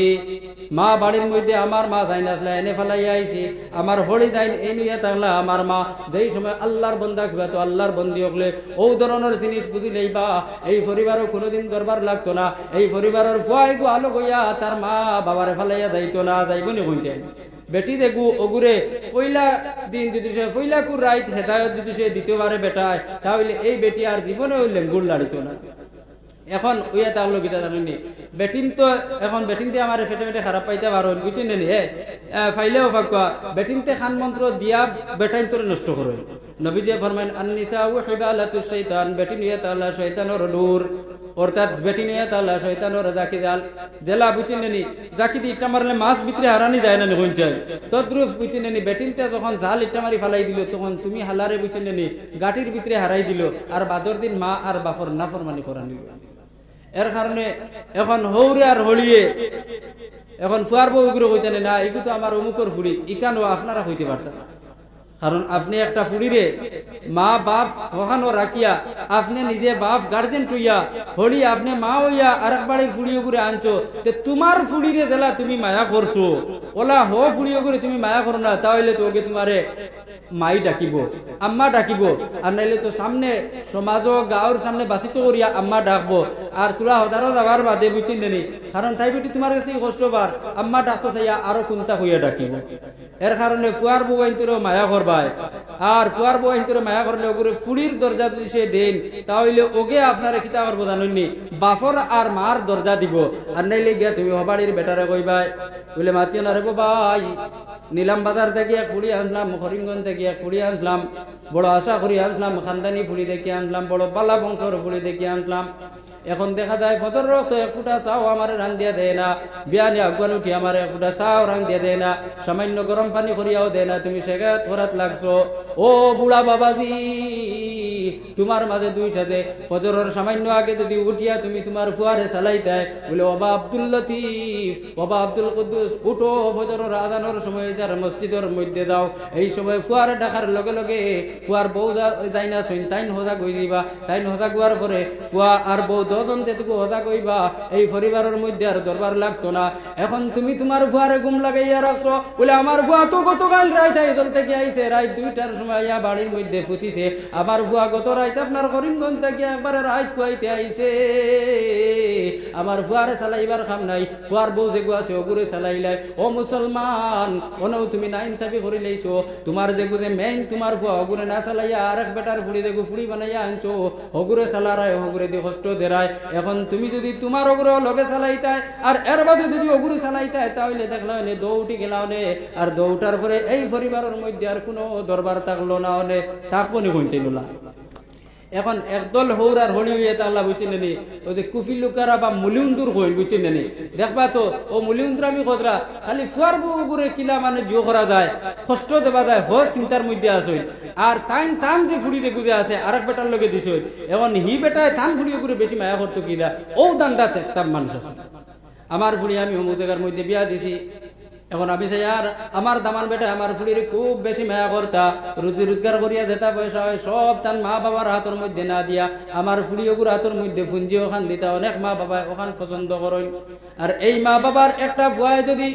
মা বাড়ির মধ্যে আমার মা যাই নাসলা এনে ফেলাইয়া আইছি, আমার হলি যাইন এই নিয়ে থাকলা আমার মা। যেই সময় আল্লাহর বন্দা কিবা তো আল্লাহর বন্দী হলে ও ধরনের জিনিস বুঝিলেই বা এই পরিবারও কোনোদিন দরবার লাগতো না। এই পরিবারের ফুয়াই গো আলো গইয়া তার মা বাবারে ফেলাইয়া যাইতো না, যাইব নি কইছে। বেটি দেখু ওগুরে পয়লা দিন যদি সে পয়লা কুর রাইত হেদায়ত যদি সে দ্বিতীয়বারে বেটায়, তাহলে এই বেটি আর জীবনে ওই লেঙ্গুর লাড়িত না। এখন ওইয়া তাহলে গীতা জানেনি বেটিন তো এখন বেটিনতে আমার ফেটে ফেটে খারাপ পাইতে পারো বুঝছেন নি হে ফাইলেও ফাঁকা বেটিনতে খান মন্ত্র দিয়া বেটাইন তোরে নষ্ট করো। নবীজি ফরমান আন-নিসাউ হিবালাতুশ শাইতান, বেটিন ইয়া তাআলা শয়তানের লুর, অর্থাৎ বেটি নিয়ে তাহলে শয়তানের জাকি জাল জেলা বুঝছেন নি জাকি দি ইটা মারলে মাছ ভিতরে হারানি যায় না কইছে। তদ্রুপ বুঝছেন নি বেটিনতে যখন জাল ইটা মারি ফালাই দিল তখন তুমি হালারে বুঝছেন নি গাটির ভিতরে হারাই দিল, আর বাদর দিন মা আর বাপর নাফরমানি করা নিল। এর কারণে এখন হৌরে আর হলিয়ে এখন ফুয়ার বউগুলো কইতেন না এগুলো তো আমার অমুকর ফুড়ি, ইকানো আপনারা হইতে পারতেন না। কারণ আপনি একটা ফুড়িরে মা বাপ ওখানো রাখিয়া আপনি নিজে বাপ গার্জেন টুইয়া হলি আপনি মা হইয়া আর এক বাড়ির ফুড়িও করে আনছো, তোমার ফুড়িরে জেলা তুমি মায়া করছো, ওলা হো ফুড়িও করে তুমি মায়া করো না, তাহলে তো ওকে তোমারে মাই ডাকিব, আম্মা ডাকিব। আর নাইলে তো সামনে সমাজ গাঁর সামনে বাসিত করিয়া আম্মা ডাকবো, আর তোরা হজারো যাবার বাদে বুঝছেন নেই। কারণ তাই বেটি তোমার কাছে কষ্ট বার আম্মা ডাকতে চাইয়া আরো কোনটা হইয়া ডাকিব। এর কারণে ফুয়ার বউ আইনতরে মায়া করবায়, আর ফুয়ার বউ আইনতরে মায়া করলে ওগুলো ফুড়ির দরজা যদি সে দেন, তাহলে ওকে আপনারা কিতা করবো জানেননি বাপর আর মার দরজা দিব। আর নাইলে গিয়া তুমি হবাড়ির বেটারে কইবাই বলে মাতিও না রে গো ভাই, নিলাম বাজার থেকে এক ফুড়ি আনলাম, করিমগঞ্জ থেকে এক ফুড়ি আনলাম, বড় আশা করি আনলাম, খানদানি ফুড়ি দেখে আনলাম, বড় বালা বংশর ফুড়ি দেখে আনলাম। এখন দেখা যায় ফতর রক্ত এক ফুটা চাও আমার রান দিয়া দেয় না, বিয়ানি আগুয়ান উঠি আমার এক ফুটা চাও রান দিয়া দেয় না, সামান্য গরম পানি করিয়াও দেয় না, তুমি সেগা থরাত লাগছো। ও বুড়া বাবাজি, তোমার মাঝে দুইটা যে ফজরের সামান্য আগে যদি উঠিয়া তুমি তোমার ফুয়ারে চালাই দেয় বলে ওবা আব্দুল লতিফ, ওবা আব্দুল কুদ্দুস, উঠো ফজরের আজানের সময় যার মসজিদের মধ্যে যাও। এই সময় ফুয়ারে ডাকার লগে লগে ফুয়ার বউ যাই না সইন তাইন হজা গই দিবা, তাইন হজা গোয়ার পরে ফুয়া আর বউ দুজন যেটুকু হজা কইবা এই পরিবারের মধ্যে আর দরবার লাগতো না। এখন তুমি তোমার ফুয়ারে ঘুম লাগাইয়া রাখছো বলে আমার ফুয়া তো গতকাল রাইত আইদল থেকে আইছে, রাত 2টার সময় ইয়া বাড়ির মধ্যে ফুটিছে, আমার ফুয়া গত রাইত আপনার করিমগঞ্জ থেকে একবারে রাইত খুয়াইতে আইছে, আমার ফুয়ারে চালাইবার খাম নাই, ফুয়ার বউ যেগু আছে ওগুরে চালাইলাই। ও মুসলমান ওনাও তুমি না ইনসাফি করে লাইছো, তোমার যেগু যে মেইন তোমার ফুয়া ওগুরে না চালাইয়া আর এক বেটার ফুড়ি যেগু ফুড়ি বানাইয়া আনছো ওগুরে চালারায় ওগুরে দিয়ে কষ্ট দেরায়। এখন তুমি যদি তোমার ওগুলো লগে চালাইতায় আর এর বাদে যদি ওগুলো চালাইতায় তাহলে দেখলাম নে দৌটি গেলাও নে, আর দৌটার পরে এই পরিবারের মধ্যে আর কোনো দরবার থাকলো না, অনে থাকবো নি কইছিলা। এখন একদল হৌর আর হলি হইয়া তাল্লা বুঝছেন নি ওই যে কুফি লুকারা বা মুলিউন্দুর হইল বুঝছেন নি দেখবা তো ও মুলিউন্দুর আমি কতরা খালি ফুয়ার বুগুরে কিলা মানে জো করা যায়, কষ্ট দেবা যায়, হোক চিন্তার মধ্যে আসই। আর টাইম টান যে ফুড়ি যে গুজে আছে আর এক বেটার লগে দিছই, এখন হি বেটায় টান ফুড়ি করে বেশি মায়া করতো কিনা ও দান্দা তেতাম মানুষ আছে। আমার ফুড়ি আমি অমুদেগার মধ্যে বিয়া দিছি, এখন আমি চাই আর আমার দামান বেটা আমার ফুড়ির খুব বেশি মায়া করতা, রুজি রোজগার করিয়া যেটা পয়সা হয় সব তার মা বাবার হাতের মধ্যে না দিয়া আমার ফুড়িওগুর হাতের মধ্যে ফুঞ্জি ওখান দিতা। অনেক মা বাবা ওখান পছন্দ করেন, আর এই মা বাবার একটা ভয় যদি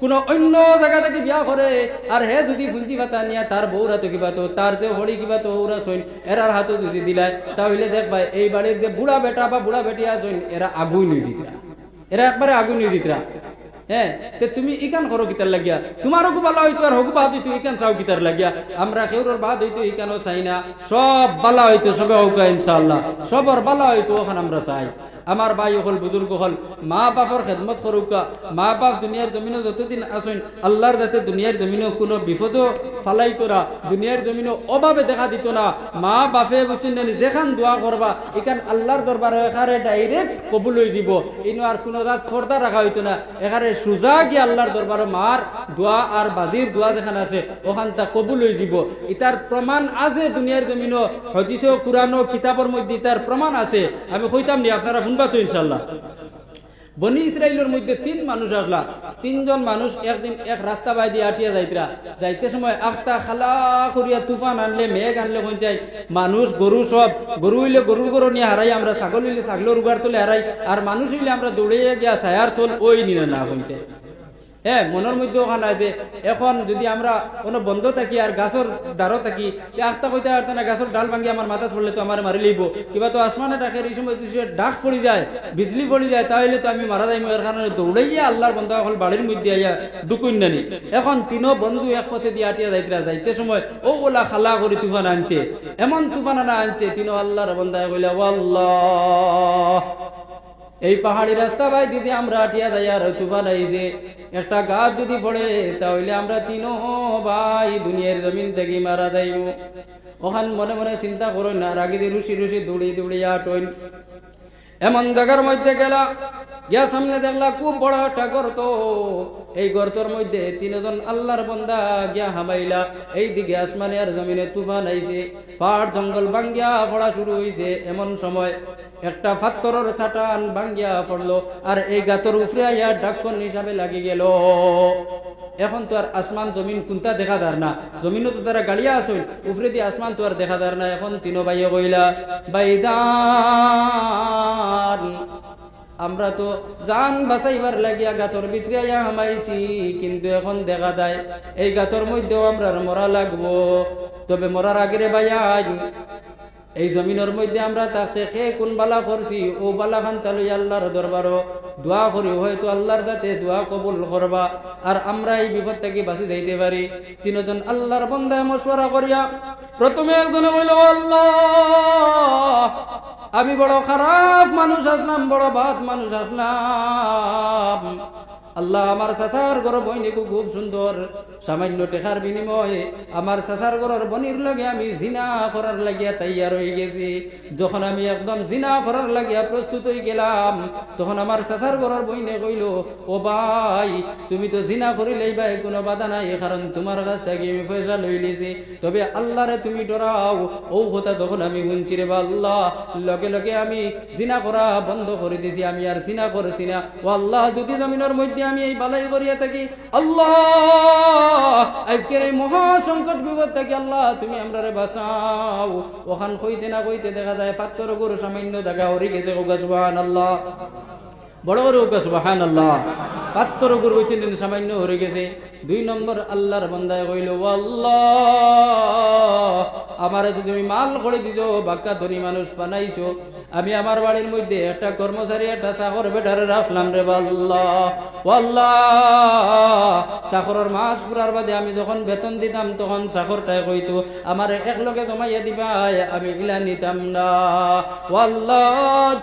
কোন অন্য জায়গা থেকে বিয়া করে আর হে যদি ফুঞ্জি পাতা নিয়া তার বউর হাতে কিবা তো তার যে হড়ি কিবা তো ওরা সইন এরার হাতে যদি দিলায়, তাহলে দেখবা এই বাড়ির যে বুড়া বেটা বা বুড়া বেটি আসইন এরা আগুই নিয়ে দিতরা, এরা একবারে আগুই নিয়ে দিতরা। হ্যাঁ তে তুমি ইকান করো কিতার লাগিয়া তোমারও খুব ভালো হইতো আর হকু বাদ হইতো ইকান চাও কিতার লাগিয়া আমরা কেউর বাদ হইতো ইকানও চাই না সব ভালো হইতো সবে হৌকা ইনশাআল্লাহ সবর ভালো হইতো ওখানে আমরা চাই আমার ভাই হল বুজুর্গ হল মা বাপর খেদমত করুকা মা বাপ দুনিয়ার জমিনে যতদিন আসেন আল্লাহর যাতে দুনিয়ার জমিনে কোনো বিপদ ফালাই তোরা দুনিয়ার জমিনে অভাবে দেখা দিত না মা বাপে বুঝছেন যেখান দোয়া করবা এখান আল্লাহর দরবারে এখানে ডাইরেক্ট কবুল হয়ে যাব ইনো আর কোনো রাত ফর্দা রাখা হইতো না এখানে সুজা গিয়ে আল্লাহর দরবারে মার দোয়া আর বাজির দোয়া যেখানে আছে ওখান তা কবুল হয়ে যাব ইতার প্রমাণ আছে দুনিয়ার জমিনে হাদিস ও কুরআন ও কিতাবের মধ্যে তার প্রমাণ আছে আমি কইতাম নি আপনারা শুনবা তো ইনশাআল্লাহ বনি ইসরাইলের মধ্যে 3 মানুষ আসলা 3 জন মানুষ একদিন এক রাস্তা বাই দিয়ে আটিয়া যাইতে সময় আখতা খালা করিয়া তুফান আনলে মেঘ আনলে কোন যাই মানুষ গরু সব গরু হইলে গরুর গরু নিয়ে হারাই আমরা ছাগল হইলে ছাগলের উগার তোলে হারাই আর মানুষ হইলে আমরা দৌড়ে গিয়া ছায়ার তোল ওই নিনে না হইছে হ্যাঁ মনের মধ্যে ওখানে যে এখন যদি আমরা কোনো বন্ধ থাকি আর গাছের দ্বারও থাকি আখতা কইতে পারতে না গাছের ডাল ভাঙ্গি আমার মাথা পড়লে তো আমার মারি লইব কিবা তো আসমানে ডাকের এই সময় ডাক পড়ি যায় বিজলি পড়ি যায় তাহলে তো আমি মারা যাইব এর কারণে দৌড়াইয়া আল্লাহর বন্ধা এখন বাড়ির মধ্যে আইয়া ঢুকুন নানি এখন 3 বন্ধু এক পথে দিয়ে আটিয়া যাইতে সময় ও ওলা খালা করে তুফান আনছে এমন তুফান আনা আনছে 3 আল্লাহর বন্ধা কইলা আল্লাহ এই পাহাড়ি রাস্তা ভাই দিদি আমরা আটিয়া যাই আর তুফান আইছে একটা গাছ যদি পড়ে তাহলে আমরা 3 ভাই দুনিয়ার জমিন থেকে মারা যাইব ওখান মনে মনে চিন্তা করো না রাগি দিয়ে রুশি দৌড়ি আটইন এমন জায়গার মধ্যে গেলা গিয়া সামনে দেখলা খুব বড় একটা গর্ত এই গর্তর মধ্যে 3 জন আল্লাহর বান্দা গিয়া হামাইলা এই দিকে আসমানে আর জমিনে তুফান আইছে পাহাড় জঙ্গল ভাঙ্গিয়া পড়া শুরু হইছে এমন সময় একটা পাথরের চাটান ভাঙ্গিয়া পড়লো আর এই গাতর উপরে আইয়া ঢাকন হিসাবে লাগি গেল এখন তো আর আসমান জমিন কোনটা দেখা যায় না জমিনও তো তারা গাড়িয়া আছে উপরে দিয়ে আসমান তো আর দেখা যায় না এখন 3 ভাইয়ে কইলা বাইদান আমরা তো জান বাঁচাইবার লাগিয়া গাতর ভিতরে আইয়া হামাইছি কিন্তু এখন দেখা যায় এই গাতর মধ্যেও আমরা মরা লাগবো তবে মরার আগে ভাইয়ান এই জমিনের মধ্যে আমরা তাকে খে কোন বালা করছি ও বালা খান তালুই আল্লাহর দরবারও দোয়া করি হয়তো আল্লাহর যাতে দোয়া কবুল করবা আর আমরা এই বিপদ থেকে বাঁচি যাইতে পারি 3 জন আল্লাহর বান্দায় মশওয়ারা করিয়া প্রথমে একজনে বলল আল্লাহ আমি বড় খারাপ মানুষ আসলাম বড় বাদ মানুষ আসলাম আল্লাহ আমার চাচার ঘর বইনিকু খুব সুন্দর সামান্য টেকার বিনিময়ে আমার চাচার ঘরের বনির লগে আমি জিনা করার লাগিয়া তৈয়ার হয়ে গেছি যখন আমি একদম জিনা করার লাগিয়া প্রস্তুত হয়ে গেলাম তখন আমার চাচার ঘরের বইনে কইল ও ভাই তুমি তো জিনা করিলেই ভাই কোনো বাধা নাই কারণ তোমার কাছ থেকে আমি পয়সা লই লিছি তবে আল্লাহরে তুমি ডরাও ও কথা যখন আমি শুনছি রে আল্লাহ লগে লগে আমি জিনা করা বন্ধ করে দিছি আমি আর জিনা করছি না ও আল্লাহ যদি জমিনের মধ্যে আমি এই বালাই করিয়া থাকি আল্লাহ আজকের এই মহা সংকট বিপদ থেকে আল্লাহ তুমি আমরারে বাঁচাও ওখান কইতে না কইতে দেখা যায় পাত্তর গরু সামান্য দেখা হরি গেছে সুবহানাল্লাহ বড় বড় সুবহানাল্লাহ পাত্তর গরু হইছেন সামান্য হরি গেছে 2 নম্বর আল্লাহর বান্দায় কইল আল্লাহ আমারে তুমি মাল করে দিছো বাক্কা ধনী মানুষ বানাইছো আমি আমার বাড়ির মধ্যে একটা কর্মচারী একটা চাকর বেটারে রাখলাম রে আল্লাহ আল্লাহ চাকরের মাস পুরার বাদে আমি যখন বেতন দিতাম তখন চাকরটাই কইতো আমার একলগে জমাইয়া দিবা আমি ইলা নিতাম না আল্লাহ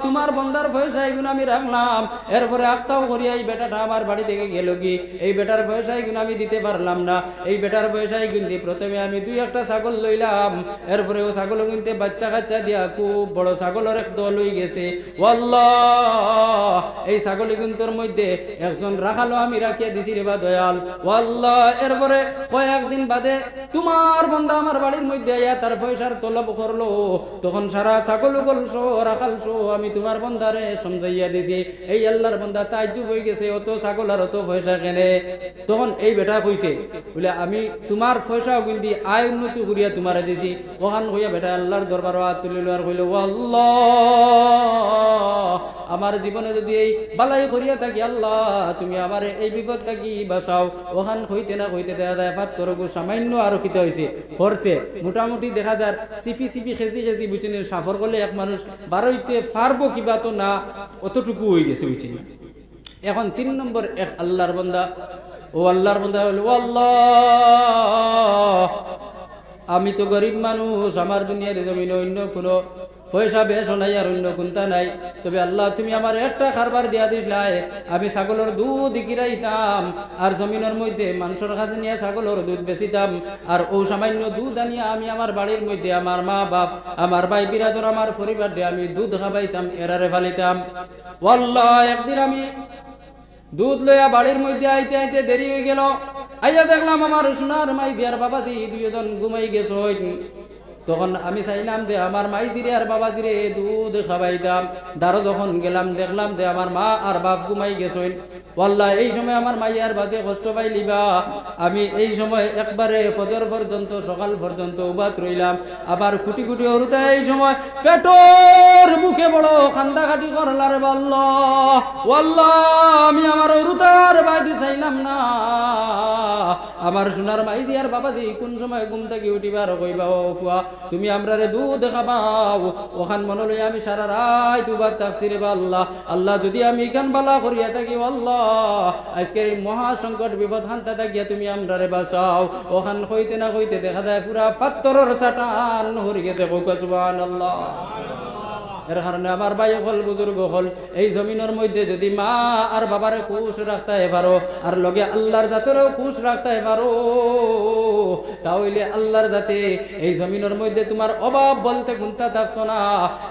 তোমার বন্দার পয়সা এগুলো আমি রাখলাম এরপরে আখতাও করিয়া এই বেটাটা আমার বাড়ি থেকে গেল কি এই বেটার পয়সা এগুলো আমি দিতে পারলাম না এই বেটার পয়সায় কিন্তু প্রথমে আমি 2-1টা ছাগল লইলাম এরপরে ও ছাগল কিনতে বাচ্চা কাচ্চা দিয়া খুব বড় ছাগলের এক দল হয়ে গেছে আল্লাহ এই ছাগল কিন্তর মধ্যে একজন রাখালো আমি রাখিয়া দিছি রে বা দয়াল আল্লাহ এরপরে কয়েকদিন বাদে তোমার বান্দা আমার বাড়ির মধ্যে আইয়া তার পয়সার তলব করলো তখন সারা ছাগল গলছো রাখালছো আমি তোমার বান্দারে সমঝাইয়া দিছি এই আল্লাহর বান্দা তাজ্জুব হয়ে গেছে অত ছাগল আর অত পয়সা কেনে তখন এই বেটা কইছে বলে আমি তোমার পয়সা কিন্তু আয় উন্নতি করিয়া তোমারে দিছি ওখান কইয়া বেটা আল্লাহর দরবারে হাত তুলিল আর কইল আল্লাহ আমার জীবনে যদি এই বালাই করিয়া থাকি আল্লাহ তুমি আমার এই বিপদ থাকি বাঁচাও ওখান হইতে না হইতে দেখা যায় পাত্তর সামান্য আরো কিতে হয়েছে করছে মোটামুটি দেখা যায় সিপি খেসি বুঝছেন সাফর করলে এক মানুষ বারোইতে পারবো কিবা তো না অতটুকু হয়ে গেছে বুঝছেন এখন 3 নম্বর এক আল্লাহর বান্দা, ও আল্লাহর বান্দা বলে, ও আল্লাহ, আমি তো গরিব মানুষ, আমার দুনিয়ার জমিনে অন্য কোনো পয়সা বেশ নাই আর অন্য কোনটা নাই, তবে আল্লাহ তুমি আমার একটা খারবার দিয়া দিলাই, আমি ছাগলের দুধ কিরাইতাম আর জমিনের মধ্যে মানুষের কাছে নিয়ে ছাগলের দুধ বেচিতাম, আর ও সামান্য দুধ আনিয়া আমি আমার বাড়ির মধ্যে আমার মা বাপ, আমার ভাই বিরাদর, আমার পরিবার দিয়ে আমি দুধ খাবাইতাম, এরারে ফালিতাম। আল্লাহ একদিন আমি দুধ লইয়া বাড়ির মধ্যে আইতে আইতে দেরি হয়ে গেল, আইয়া দেখলাম আমার সোনার মাই দিয়ার বাবাজি দুইজন ঘুমাই গেছে। তখন আমি চাইলাম যে আমার মাই দিরে আর বাবা দিরে দুধ খাবাইতাম, দাঁড়ো যখন গেলাম দেখলাম যে আমার মা আর বাপ ঘুমাই গেছেন। আল্লাহ এই সময় আমার মাইয়ার বাদে কষ্ট পাইলিবা, আমি এই সময় একবারে ফজর পর্যন্ত সকাল পর্যন্ত উবাত রইলাম, আবার কুটি কুটি হরুতা এই সময় পেটর মুখে বড় খান্দা খাটি করলার আল্লাহ। আল্লাহ আমি আমার হরুতার বাইদি চাইলাম না, আমার সোনার মাই দিয়ার বাবাজি কোন সময় ঘুম থেকে উঠিবার কইবা, ও ফুয়া তুমি আমরারে দুধ খাবাও, ওখান মনে লই আমি সারা রাত উবাত থাকছি রে আল্লাহ। আল্লাহ যদি আমি ইখান বালা করিয়া থাকি আল্লাহ, আজকে এই মহা সংকট বিপদ হান্তা থাকিয়া তুমি আমরারে বাঁচাও। ওখান কইতে না কইতে দেখা যায় পুরা পাত্তরের চাটান হরি গেছে, সুবহানাল্লাহ। এর কারণে আমার ভাই হল বুজুর্গ হল, এই জমিনের মধ্যে যদি মা আর বাবারে খুশ রাখতে পারো আর লগে আল্লাহর জাতেরও খুশ রাখতে পারো, তাহলে আল্লাহর জাতে এই জমিনের মধ্যে তোমার অভাব বলতে গুনতা থাকতো না,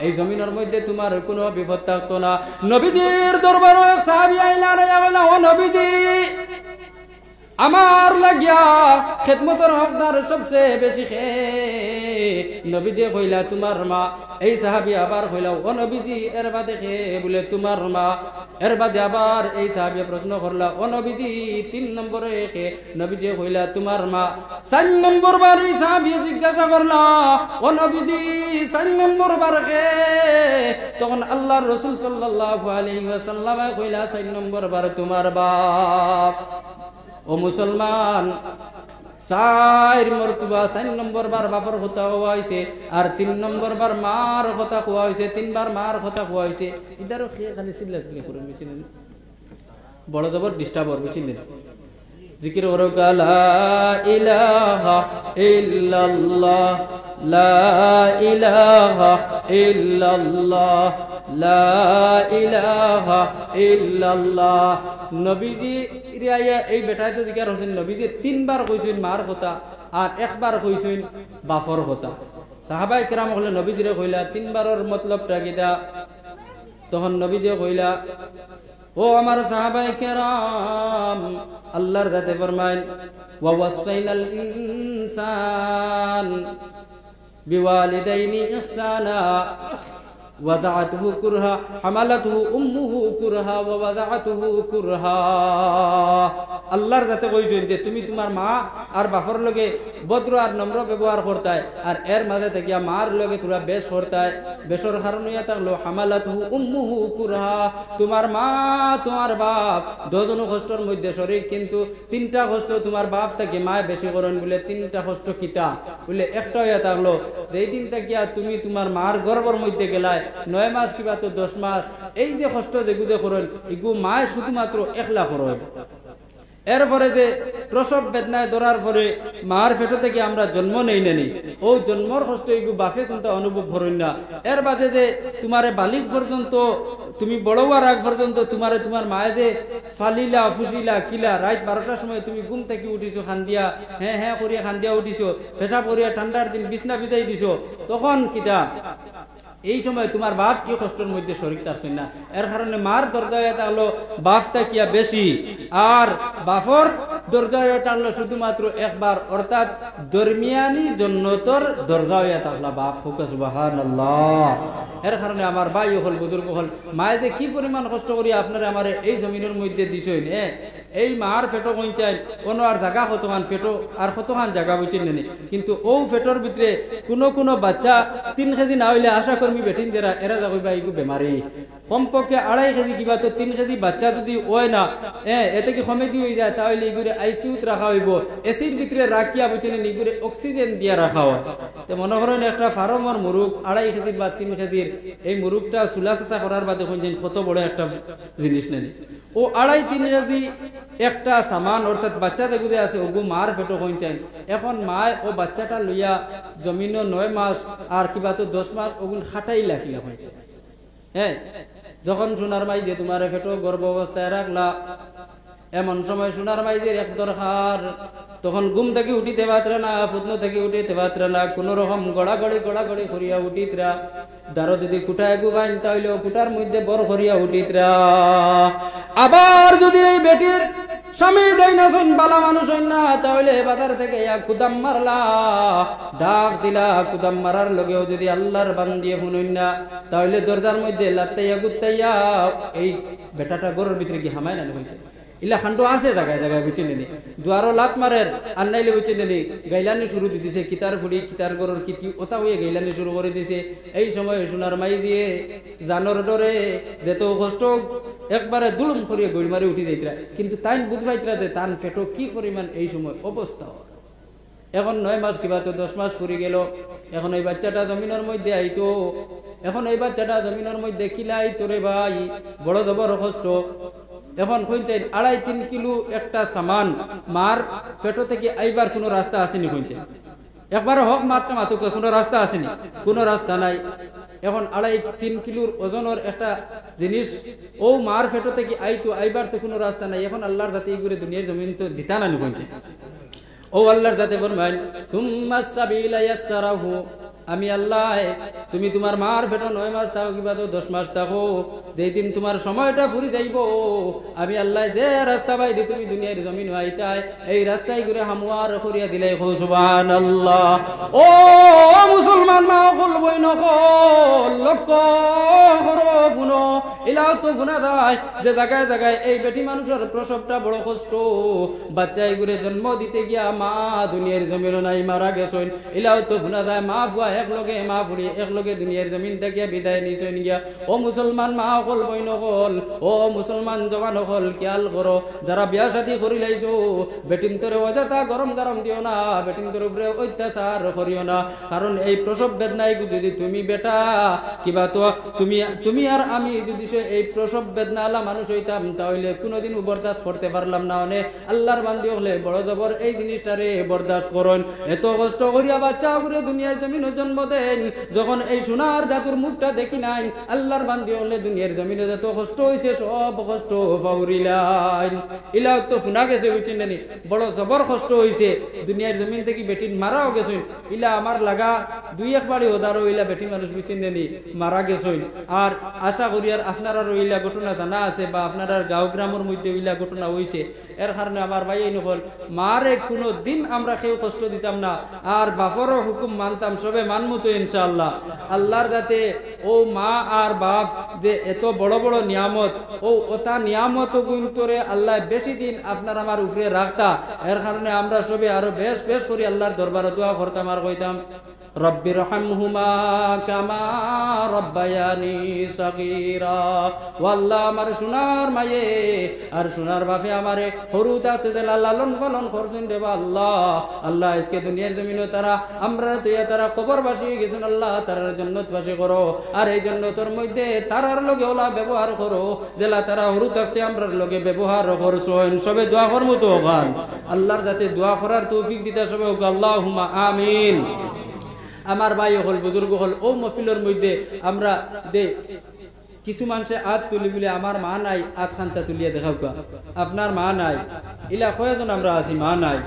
এই জমিনের মধ্যে তোমার কোনো বিপদ থাকতো না। নবীজির দরবারে এক সাহাবী আইলা রে, ও নবীজি আমার লাগিয়া খেদমতের হকদার সবচেয়ে বেশি খে। নবীজি কইলা তোমার মা। এই সাহাবী আবার কইলা, ও নবীজি এর বাদে খে? বলে তোমার মা। এর বাদে আবার এই সাহাবী প্রশ্ন করলা, ও নবীজি 3 নম্বরে খে? নবীজি কইলা তোমার মা। 4 নম্বর বার এই সাহাবী জিজ্ঞাসা করলা, ও নবীজি 4 নম্বর বার খে? তখন আল্লাহর রাসূল সাল্লাল্লাহু আলাইহি ওয়াসাল্লাম কইলা 4 নম্বর বার তোমার বাপ। ও মুসলমান, 4 মর্তবা 4 নম্বর বার বাপর কথা হওয়া হয়েছে, আর 3 নম্বর বার মার কথা হওয়া হয়েছে, 3 বার মার কথা হওয়া হয়েছে। ইদারও খেয়ে খালি চিল্লা চিল্লি করে বুঝছিলেন, বড় জবর ডিস্টার্ব হওয়ার বুঝছিলেন। জিকির করো লা ইলাহা ইল্লাল্লাহ, লা ইলাহা ইল্লাল্লাহ, লা ইলাহা ইল্লাল্লাহ। নবীজি এই বেটায় তো জিজ্ঞাসা করছেন, নবীজি 3 বার কইছেন মার কথা আর 1 বার কইছেন বাপর কথা। সাহাবায়ে কেরাম হলে নবীজিরে কইলা 3 বারের মতলবটা কিটা? তখন নবীজি কইলা, ও আমার সাহাবায়ে কেরাম, আল্লাহর জাতে ফরমায়, ওয়া ওয়াসাইনাল ইনসান বিওয়ালিদাইনি ইহসানা وزعته كرها حملته امه كرها ووضعته كرها। আল্লাহর জাতে কইছেন যে তুমি তোমার মা আর বাপর লগে ভদ্র আর নম্র ব্যবহার করতায়, আর এর মাঝে থেকে মার লগে তোরা বেশ করতায়। বেশর কারণে থাকলো হামালাতুহু উম্মুহু কুরহা, তোমার মা তোমার বাপ দুজনো কষ্টের মধ্যে শরীর, কিন্তু 3টা কষ্ট তোমার বাপ থেকে মা বেশি করেন। বলে 3টা কষ্ট কিতা? বলে একটা হইয়া থাকলো যেই দিন থাকিয়া তুমি তোমার মার গর্ভের মধ্যে গেলায় 9 মাস কিবা তো 10 মাস, এই যে কষ্ট যেগুলো করেন এগু মায় শুধুমাত্র 1 লাখ করেন। এরপরে যে প্রসব বেদনায় ধরার পরে মার পেট থেকে আমরা জন্ম নেই নেনি, ও জন্মর কষ্ট এগু বাফে কোনটা অনুভব করেন না। এর বাদে যে তোমারে বালিক পর্যন্ত, তুমি বড় হওয়ার আগ পর্যন্ত তোমার মায়ে যে ফালিলা ফুসিলা কিলা, রাত 12টার সময় তুমি ঘুম থেকে উঠিছো খান্দিয়া, হ্যাঁ হ্যাঁ করিয়া খান্দিয়া উঠিছো, পেশাব করিয়া ঠান্ডার দিন বিছনা বিছাই দিছো, তখন কিটা এই সময় তোমার বাপ কি কষ্টের মধ্যে শরীর থাকছেন না। এর কারণে মার দরজা এটা হলো বাপটা কিয়া বেশি, আর বাপর দরজা এটা হলো শুধুমাত্র 1 বার, অর্থাৎ দরমিয়ানি জন্নতর দরজা এটা হলো বাপ। হোক সুবহানাল্লাহ। এর কারণে আমার ভাই হল বুজুর্গ হল, মায়ে যে কি পরিমাণ কষ্ট করি আপনারা আমার এই জমিনের মধ্যে দিছেন, এই মার পেটো কইচাই কোনো আর জায়গা কতখান পেটো আর কতখান জায়গা বুঝছেন নেই, কিন্তু ও পেটোর ভিতরে কোনো বাচ্চা 3 কেজি না হইলে আশা কর্মী বেটিন যারা এরা যাইবা এগু বেমারি, কমপক্ষে 2.5 কেজি কিবা তো 3 কেজি বাচ্চা যদি হয় না, এতে কি কমেডি হয়ে যায়, তাহলে এগুলো আইসিউত রাখা হইব, এসির ভিতরে রাখিয়া বুঝছেন এগুলো অক্সিজেন দিয়া রাখা হয়। তো মনে করেন একটা ফার্মর মুরুগ 2.5 কেজির বা 3 কেজির, এই মুরুগটা চুলা চেঁচা করার বাদে কত বড় একটা জিনিস নেই, ও 2.5-3 কেজি একটা সামান অর্থাৎ বাচ্চা যেগুলো আছে ওগু মার পেটো কইছেন এখন মা ও বাচ্চাটা লইয়া জমিন 9 মাস আর কিবা তো 10 মাস ওগুন খাটাই লাখিলা হয়েছে। হ্যাঁ, যখন সোনার মাই যে তোমার পেটো গর্ভ অবস্থায় রাখলা এমন সময় সোনার মাইজের এক দরকার, তখন ঘুম থেকে উঠিতে পাত্রে না, ফুতনো থেকে উঠিতে পাত্রে না, কোন রকম গড়াগড়ি করিয়া উঠিতরা। দারো যদি কুটায় গুবাইন তাহলে কুটার মধ্যে বর করিয়া উঠিতরা। আবার যদি এই বেটির স্বামী দেয় না শুন বালা মানুষ হইন না, তাহলে বাজার থেকে কুদাম মারলা, ডাক দিলা, কুদাম মারার লগেও যদি আল্লাহর বান্দিয়ে শুনুন না, তাহলে দরজার মধ্যে লাত্তাইয়া গুত্তাইয়া এই বেটাটা গরুর ভিতরে কি হামায় না হয়েছে। ইলা খান্ডো আছে জায়গায় জায়গায় বুঝে নেনি, দুয়ারও লাত মারের আর নাইলে বুঝে নেনি গাইলানি শুরু দিতেছে, কিতার ফুড়ি কিতার গরুর কিতি ওটা হয়ে গাইলানি শুরু করে দিছে। এই সময় সোনার মাই দিয়ে জানোর ডরে যেত কষ্ট একবারে দুলুম করিয়া গড়ি মারি উঠি যাইতরা, কিন্তু তাই বুঝবাইতরা যে তান ফেটো কি পরিমাণ এই সময় অবস্থা। এখন 9 মাস কিবা তো 10 মাস ফুরি গেল, এখন এই বাচ্চাটা জমিনের মধ্যে আইতো, এখন এই বাচ্চাটা জমিনের মধ্যে কিলাই তোরে ভাই বড় জবর কষ্ট। এখন কইছে 2.5-3 কিলো একটা সামান মার পেটো থেকে আইবার কোনো রাস্তা আসেনি, কইছে একবার হক মাত্র মাতুক কোনো রাস্তা আসেনি, কোনো রাস্তা নাই। এখন 2.5-3 কিলোর ওজনের একটা জিনিস ও মার পেটো থেকে আইতো, আইবার তো কোনো রাস্তা নাই। এখন আল্লাহর জাতি ঘুরে দুনিয়ার জমিন তো দিতা না, কইছে ও আল্লাহর জাতি ফরমান সুম্মা সাবিলা ইয়াসসারাহু, আমি আল্লাহ তুমি তোমার মার পেটো 9 মাস থাকো কিবা তো 10 মাস থাকো, যেই দিন তোমার সময়টা ফুরি যাইব আমি আল্লাহ যে রাস্তা পাই দি তুমি দুনিয়ার জমিন আইতাই এই রাস্তায় ঘুরে হামুয়ার করিয়া দিলাই। সুবহানাল্লাহ। ও মুসলমান মা কল বই নকল লক্ষ্য করো ফুনো এলাও তো ফুনা যায় যে জায়গায় জায়গায় এই বেটি মানুষের প্রসবটা বড় কষ্ট, বাচ্চাই ঘুরে জন্ম দিতে গিয়া মা দুনিয়ার জমিন নাই মারা গেছেন, এলাও তো ফুনা যায় মা ফুয়া একলগে মা ফুড়ি একলগে দুনিয়ার জমিন থেকে বিদায় নিছেন গিয়া। ও মুসলমান মা হল বই নকল, ও মুসলমান জওয়ান হল খেয়াল করো, যারা বিয়া শাদী করি লাইছো বেটিন তোরে অযথা গরম গরম দিও না, বেটিন তোর উপরে অত্যাচার করিও না, কারণ এই প্রসব বেদনায় যদি তুমি বেটা কিবা তো তুমি আর আমি যদি এই প্রসব বেদনা আলা মানুষ হইতাম তাহলে কোনোদিন বরদাস্ত করতে পারলাম না। অনেক আল্লাহর বান্দি হলে বড় জবর এই জিনিসটারে বরদাস্ত করুন। এত কষ্ট করিয়া বাচ্চা করে দুনিয়ায় জমিন জন্ম দেন, যখন এই সোনার জাতুর মুখটা দেখি নাই আল্লাহর বান্দি হলে দুনিয়ার জমিনে যত কষ্ট হয়েছে সব কষ্ট ফাউরিলাইন ইলাও তো শোনা গেছে, বুঝছেন নি বড় জবর কষ্ট হয়েছে, দুনিয়ার জমিন থেকে বেটিন মারাও গেছেন, ইলা আমার লাগা 2-1 বাড়ি ওদারও ইলা বেটি মানুষ বুঝছেন নি মারা গেছেন। আর আশা করি আর আপনারা ইলা ঘটনা জানা আছে বা আপনারা গাঁও গ্রামের মধ্যে ইলা ঘটনা হয়েছে, এর কারণে আমার ভাই এই নকল মারে কোনো দিন আমরা কেউ কষ্ট দিতাম না, আর বাপরও হুকুম মানতাম, সবে মানমু তো ইনশাআল্লাহ। আল্লাহর যাতে ও মা আর বাপ যে এত বড় বড় নিয়ামত ও ওটা নিয়ামত গুণ করে আল্লাহ বেশি দিন আপনার আমার উপরে রাখতা, এর কারণে আমরা সবে আরো বেশ বেশ করি আল্লাহর দরবারে দোয়া করতাম আর কইতাম রব্বির রহমহুমা কামা রব্বায়ানি সগীরা। ওয়াল্লাহ আমার সোনার মায়ে আর সোনার বাপে আমারে হরু তাতে লালন পালন করছেন রে আল্লাহ। আল্লাহ আজকে দুনিয়ার জমিনে তারা আমরা তুইয়া তারা কবরবাসী গেছেন, আল্লাহ তারার জান্নাতবাসী করো, আর এই জন্য তোর মধ্যে তারার লগে ওলা ব্যবহার করো জেলা তারা হরু থাকতে আমরার লগে ব্যবহার করছেন। সবে দোয়া করবো তো গান আল্লাহর যাতে দোয়া করার তৌফিক দিতে সবে আল্লাহুম্মা আমিন। আমার ভাই হল বুজুর্গ হল ও মফিলের মধ্যে আমরা দে কিছু মানুষে হাত তুলি বলে আমার মা নাই, হাত খান্তা তুলিয়া দেখাও আপনার মা নাই, ইলা কয়জন আমরা আছি মা নাই,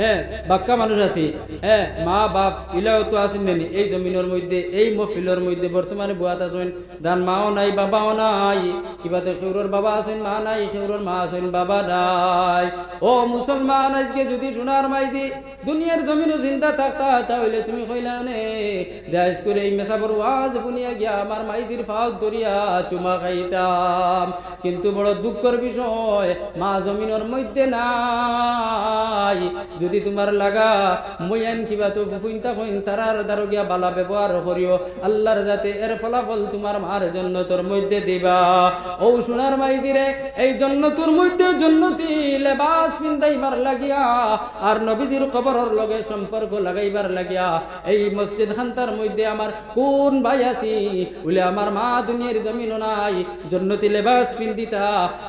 হ্যাঁ বাক্কা মানুষ আছি, হ্যাঁ মা বাপ ইলাও তো আসেন নেনি এই জমিনের মধ্যে এই মফিলের মধ্যে বর্তমানে বুয়াত আছেন, দান মাও নাই বাবাও নাই, কিবাতে খেউরর বাবা আছেন মা নাই, খেউরর মা আছেন বাবা নাই। ও মুসলমান আজকে যদি সোনার মাইজি দুনিয়ার জমিনে চিন্তা থাকতা তাহলে তুমি কইলা নে জায়েজ করে এই মেসাবর ওয়াজ বুনিয়া গিয়া আমার মাইজির ফাউত দরিয়া চুমা খাইতাম, কিন্তু বড় দুঃখের বিষয় মা জমিনের মধ্যে নাই। যদি তোমার লাগা ময়ান কিবা তো ফুইনতা কইন তারার দারগিয়া বালা ব্যবহার করিও আল্লাহর যাতে এর ফলাফল তোমার মার জান্নাতের মধ্যে দিবা ও সোনার মাইদিরে এই জান্নাতের মধ্যে জান্নতি লেবাস পিন্দাইবার লাগিয়া আর নবীজির কবরের লগে সম্পর্ক লাগাইবার লাগিয়া এই মসজিদ খানতার মধ্যে আমার কোন ভাই আছি বলে আমার মা দুনিয়ার জমিন নাই জান্নতি লেবাস পিন্দিতা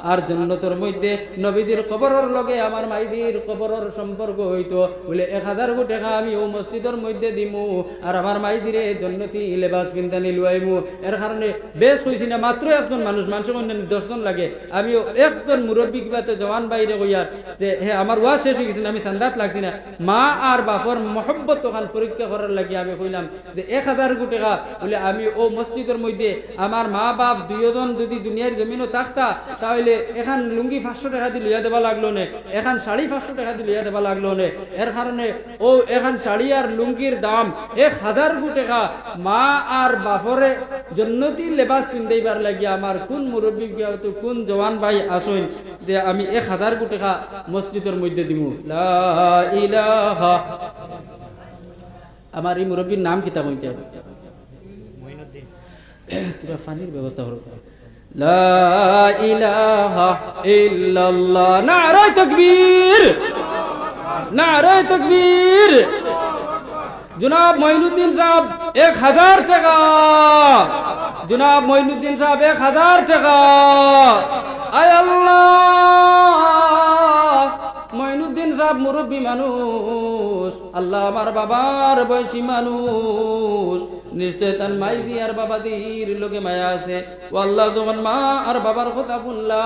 আর জান্নাতের মধ্যে নবীজির কবরের লগে আমার মাইদির কবরের সম্পর্ক হইতো বলে 1000 কোটি টাকা আমি ও মসজিদের মধ্যে দিমু আর আমার মাইদিরে জান্নতি লেবাস পিন্দানি লুয়াইমু এর কারণে বেশ হইছি না মাত্র একজন মানুষ 10 জন লাগে আমি একজন মুরব্বী কিবাতে জওয়ান বাইরে কইয়ার যে হে আমার ওয়া শেষ হয়ে গেছে আমি সান্দাত লাগছি না মা আর বাপর মহব্বত ওখান পরীক্ষা করার লাগি আমি কইলাম যে 1000 কোটি টাকা বলে আমি ও মসজিদের মধ্যে আমার মা বাপ দুইজন যদি দুনিয়ার জমিনও থাকতা তাহলে এখান লুঙ্গি 500 টাকা দিয়ে লইয়া দেবা লাগলো না এখান শাড়ি 500 টাকা দিয়ে লইয়া দেবা লাগলো না এর কারণে ও এখান শাড়ি আর লুঙ্গির দাম 1000 কোটি টাকা মা আর বাপরে জান্নতি লেবাস পিন্দাইবার লাগি আমার কোন মুরব্বী তো কোন জওয়ান ভাই আসুন যে আমি 1000 কোটি টাকা মসজিদের মধ্যে দিমু লা ইলাহা আমার এই মুরব্বীর নাম কিতা কইছে মঈনুদ্দিন তোরা পানির ব্যবস্থা করো লা ইলাহা ইল্লাল্লাহ নারে তাকবীর নারে তাকবীর জনাব মঈনুদ্দিন সাহেব 1000 টাকা জনাব মঈনুদ্দিন সাহেব 1000 টাকা আয় আল্লাহ মঈনুদ্দিন সাহেব মুরব্বী মানুষ আল্লাহ আমার বাবার বয়সী মানুষ নিশ্চয় তার মাইজি আর বাবাদির লোকে মায়া আছে ও আল্লাহ যখন মা আর বাবার কথা শুনলা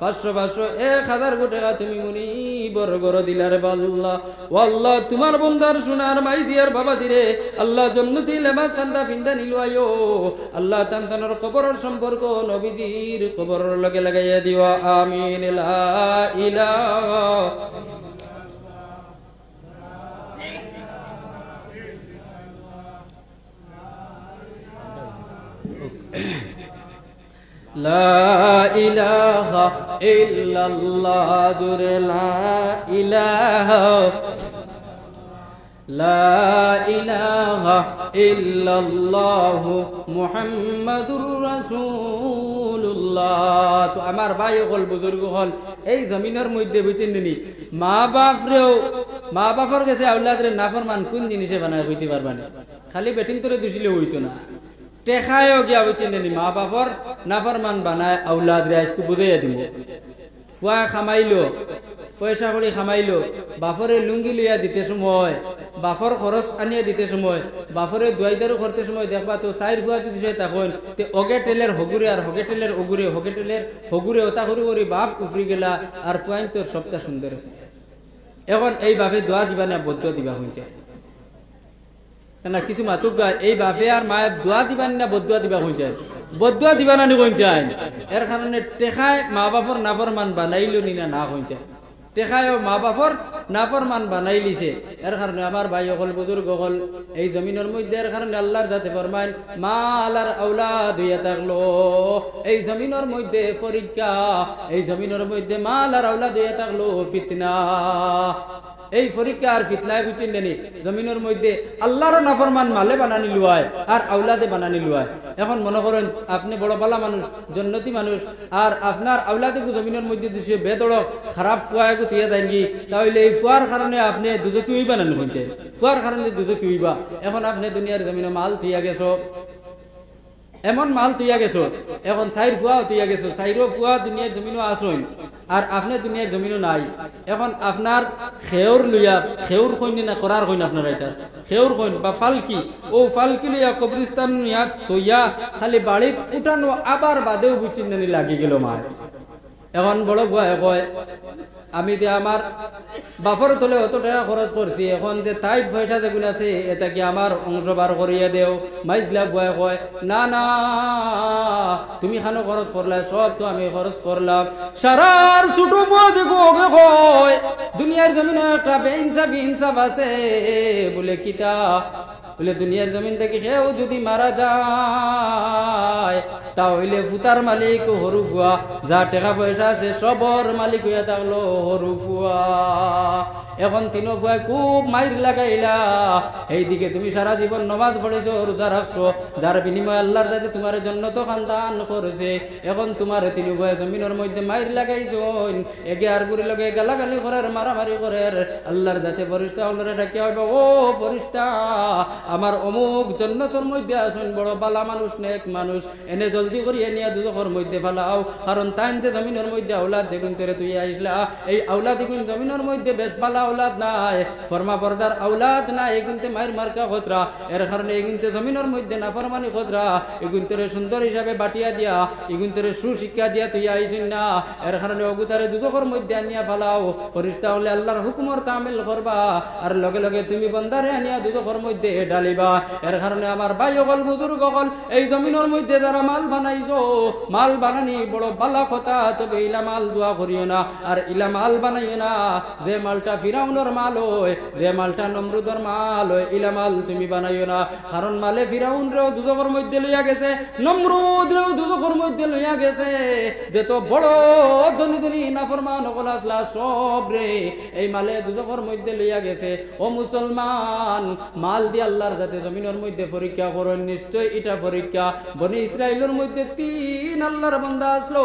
500 1000 কোটি টাকা তুমি মুনি বড় গড় দিলার আল্লাহ ও আল্লাহ তোমার বন্দার সোনার মাইজি আর বাবাদিরে আল্লাহ জান্নতি লেবাস কান্দা ফিন্দা নিলুয়ায়ো আল্লাহ তান্তানোর কবরের সম্পর্ক নবীজির কবরের লগে লাগাইয়া দিও আমিন লা ইলাহা লা ইলাহা ইল্লাল্লাহ জুরে লা ইলাহা লা ইলাহা ইল্লাল্লাহ মুহাম্মাদুর রাসূলুল্লাহ তো আমার ভাই হল বুজুর্গ হল এই জমিনের মধ্যে বুঝছেন নি মা বাপর কাছে আওলাদরে নাফরমান কোন জিনিসে বানায় হইতে পারবা না খালি বেটিং তোরে দুষিলে হইতো না টেখায়ও গিয়া বুঝছেন নি মা বাপর নাফরমান বানায় আওলাদরে আজকে বুঝাইয়া দিব ফুয়া খামাইলো পয়সা করে খামাইলো বাপরে লুঙ্গি লইয়া দিতে সময় বাপর খরচ আনিয়া দিতে সময় বাপরে দুয়াইদারু করতে সময় দেখবা তো চাইর ফুয়া যদি তখন তে অগে টেলের হগুরে আর হগে টেলের অগুরে হগে টেলের হগুরে ওতা করি করি বাপ উফরি গেলা আর ফুয়াইন তোর সবটা সুন্দর আছে এখন এই বাপে দোয়া দিবা না বদ্ধ দিবা হইছে না কিছু মাতুক এই বাপে আর মায়ের দোয়া দিবা না বদুয়া দিবা হইছে বদুয়া দিবা না হইছে এর কারণে টেখায় মা বাপর নাফরমান বানাইলো নি না হইছে টেখায় মা বাপর নাফরমান বানাই লিছে এর কারণে আমার ভাই হল বুজুর্গ হল এই জমিনের মধ্যে এর কারণে আল্লাহর যাতে ফরমাইন মাল আর আওলাদ হইয়া থাকলো এই জমিনের মধ্যে পরীক্ষা এই জমিনের মধ্যে মাল আর আওলাদ হইয়া থাকলো ফিতনা এই পরীক্ষা আর ফিতনায় বুঝছেন জানি জমিনের মধ্যে আল্লাহর নাফরমান মালে বানানি লুয়ায় আর আওলাদে বানানি লুয়ায় এখন মনে করেন আপনি বড় বালা মানুষ জান্নাতি মানুষ আর আপনার আওলাদে জমিনের মধ্যে দিছে বেদড়ক খারাপ ফুয়ায় গুতিয়া যায় কি তাহলে এই ফুয়ার কারণে আপনি দুজকি হইবা না হইছে ফুয়ার কারণে দুজকি হইবা এখন আপনি দুনিয়ার জমিনে মাল থিয়া গেছো এমন মাল তুইয়া গেছো এখন সাইর ফুয়াও তুইয়া গেছো সাইরো ফুয়া দুনিয়ার জমিনও আসুন আর আপনি দুনিয়ার জমিনও নাই এখন আপনার খেউর লইয়া খেউর কইনি না করার কইন আপনার এটা খেউর কইন বা ফালকি ও ফালকি লইয়া কবরস্থান নিয়া তুইয়া খালি বাড়িত উঠানো আবার বাদেও বুচিন্দানি লাগি গেল মা এখন বড় ভুয়া কয় আমি যে আমার বাপর তলে অত টাকা খরচ করছি এখন যে তাই পয়সা যেগুলো আছে এটা কি আমার অংশ বার করিয়া দেও মাইজলা ভয় কয় না না তুমি খানো খরচ করলে সব তো আমি খরচ করলাম সারার ছোট বুয়া দেখো ওকে কয় দুনিয়ার জমিনে একটা বেইনসাফ আছে বলে কিতা বলে দুনিয়ার জমিন থেকে কেউ যদি মারা যায় তাহলে ফুতার মালিক হরু ফুয়া যা টাকা পয়সা আছে সবর মালিক হইয়া থাকলো হরু ফুয়া এখন তিনো ভয় খুব মাইর লাগাইলা, এইদিকে তুমি সারা জীবন নামাজ পড়েছো, রোজা রাখছো, যার বিনিময়ে আল্লাহর যাতে তোমার জন্য তো খানদান করেছে, এখন তোমার তিন ভয় জমিনের মধ্যে মাইর লাগাইছো, এগে আর গুড়ি লগে গালাগালি করার, মারামারি করার, আল্লাহর যাতে ফরিস্তা আল্লাহরে ডাকিয়া হইব, ও ফরিস্তা আমার অমুক জান্নাতের মধ্যে আসুন, বড় বালা মানুষ, নেক মানুষ, এনে জলদি করিয়ে নিয়ে দুজখের মধ্যে ফেলাও, কারণ তাই যে জমিনের মধ্যে আওলাদ দেখুন তোরে তুই আইসলা, এই আওলাদ দেখুন জমিনের মধ্যে বেশ বালা আওলাদ নাই, ফরমা পর্দার আওলাদ নাই, এগুনতে মায়ের মার্কা খতরা, এর কারণে এগুনতে জমিনের মধ্যে নাফরমানি খতরা, এগুন তোরে সুন্দর হিসাবে বাটিয়া দিয়া, এগুন তোরে সুশিক্ষা দিয়া তুই আইসুন না, এর কারণে অগুতারে দুজখের মধ্যে আনিয়া ফেলাও, ফরিস্তা হলে আল্লাহর হুকুমর তামিল করবা, আর লগে লগে তুমি বন্দারে আনিয়া দুজখের মধ্যে ডালিবা। এর কারণে আমার ভাই হল, বুজুর্গ হল, এই জমিনের মধ্যে যারা মাল বানাইছো, মাল বানানি বড় বালা কথা, তবে ইলা মাল দোয়া করিও না, আর ইলা মাল বানাইও না যে মালটা ফিরাউনের মাল হয়, যে মালটা নমরুদের মাল হয়, ইলা মাল তুমি বানাইও না, কারণ মালে ফিরাউন রেও দুজখের মধ্যে লইয়া গেছে, নমরুদ রেও দুজখের মধ্যে লইয়া গেছে, যে তো বড় ধনী ধনী নাফরমান হল আসলা সব রে এই মালে দুজখের মধ্যে লইয়া গেছে। ও মুসলমান, মাল দিয়ে আল্লাহর যাতে জমিনের মধ্যে পরীক্ষা করো, নিশ্চয় এটা পরীক্ষা। বনি ইসরাইলের মধ্যে তিন আল্লাহর বান্দা আসলো,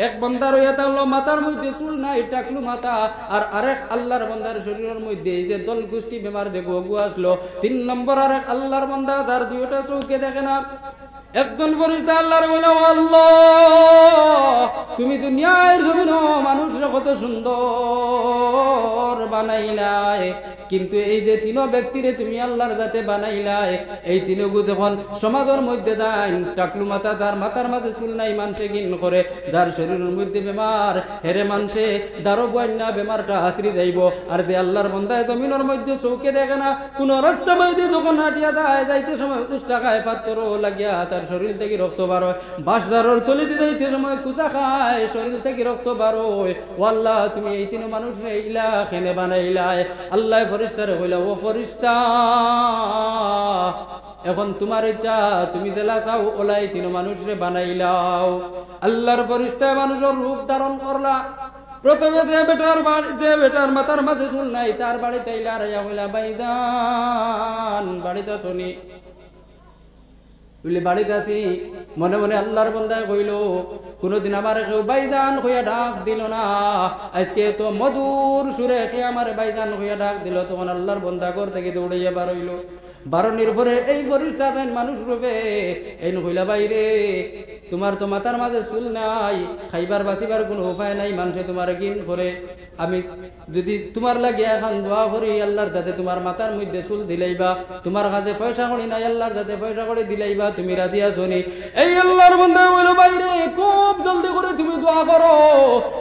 এক বান্দার হইয়া তাহলো মাথার মধ্যে চুল নাই, টাকলু মাথা, আর আরেক আল্লাহর বান্দার শরীরের মধ্যে এই যে দল গোষ্ঠী বেমার দেখো গু আসলো। তিন নম্বর আরেক আল্লাহর বান্দা, তার দুইটা চৌকে দেখে না, একজন ফরিস্তা আল্লাহর বলে, আল্লাহ তুমি দুনিয়ার জমিন মানুষরা কত সুন্দর বানাইলাই, কিন্তু এই যে তিনো ব্যক্তিরে তুমি আল্লাহর যাতে বানাইলাই, এই তিনগু যখন সমাজের মধ্যে দেন, টাকলু মাথা, যার মাথার মাঝে চুল নাই, মানুষে ঘিন করে, যার শরীরের মধ্যে বেমার, হেরে মানুষে দারো বন্যা বেমারটা হাতরি যাইব। আর যে আল্লাহর বন্দায় জমিনের মধ্যে চৌকে দেখে না, কোন রাস্তা মধ্যে যখন হাঁটিয়া যায়, যাইতে সময় উষ্টা খায়, পাত্র লাগিয়া তার শরীর থেকে রক্ত বার হয়, বাঁশঝাড়ের তলিতে যাইতে সময় কুচা খায়, শরীর থেকে রক্ত বার হয়। ও আল্লাহ তুমি এই তিন মানুষ ইলা খেনে বানাইলাই। আল্লাহ ফরিস্তারে হইলা, ও ফরিস্তা এখন তোমার ইচ্ছা, তুমি জেলা চাও ওলাই তিন মানুষরে বানাইলাও। আল্লাহর ফরিস্তা মানুষের রূপ ধারণ করলা। প্রথমে যে বেটার মাথার মাঝে চুল নাই, তার বাড়িতে ইলা রাইয়া হইলা, বাইদান বাড়িতে শুনি বাড়িতে আসি। মনে মনে আল্লাহর বন্দায় কইল, কোনদিন আমার কেউ বাইদান হইয়া ডাক দিল না, আজকে তো মধুর সুরে কে আমার বাইদান হইয়া ডাক দিল। তখন আল্লাহর বন্দা ঘর থেকে দৌড়াইয়া বার হইল। বারণের পরে এই ফরিস্তা মানুষ রূপে এই হইলা, বাইরে তোমার তো মাথার মাঝে চুল নাই, খাইবার বাঁচিবার কোনো উপায় নাই, মানুষে তোমার গিন করে, আমি যদি তোমার লাগে এখন দোয়া করি আল্লাহর যাতে তোমার মাথার মধ্যে চুল দিলাইবা, তোমার কাছে পয়সা করি নাই, আল্লাহর যাতে পয়সা করে দিলাইবা, তুমি রাজি আছো নি? এই আল্লাহর বন্দা বলল, বাইরে খুব জলদি করে তুমি দোয়া করো।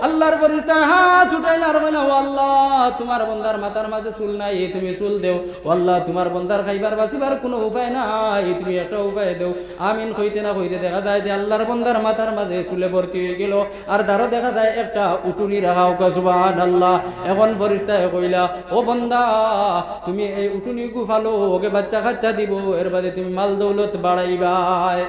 আল্লাহর ফরিস্তা হাত উঠাইলা আর বলল, ও আল্লাহ তোমার বন্দার মাথার মাঝে চুল নাই, তুমি চুল দেও। ও আল্লাহ তোমার বন্দার খাইবার বাঁচিবার কোনো উপায় নাই, তুমি একটা উপায় দেও। আমিন কইতে না কইতে দেখা যায় যে আল্লাহর বন্দার মাথার মাঝে চুলে ভর্তি হয়ে গেল, আর দ্বারও দেখা যায় একটা উটুনি রাখাও। সুবহানাল্লাহ। এখন ফরিস্তায় কইলা, ও বন্দা তুমি এই উটুনি গুফালো, ওকে বাচ্চা কাচ্চা দিব, এর বাদে তুমি মাল দৌলত বাড়াইবাই।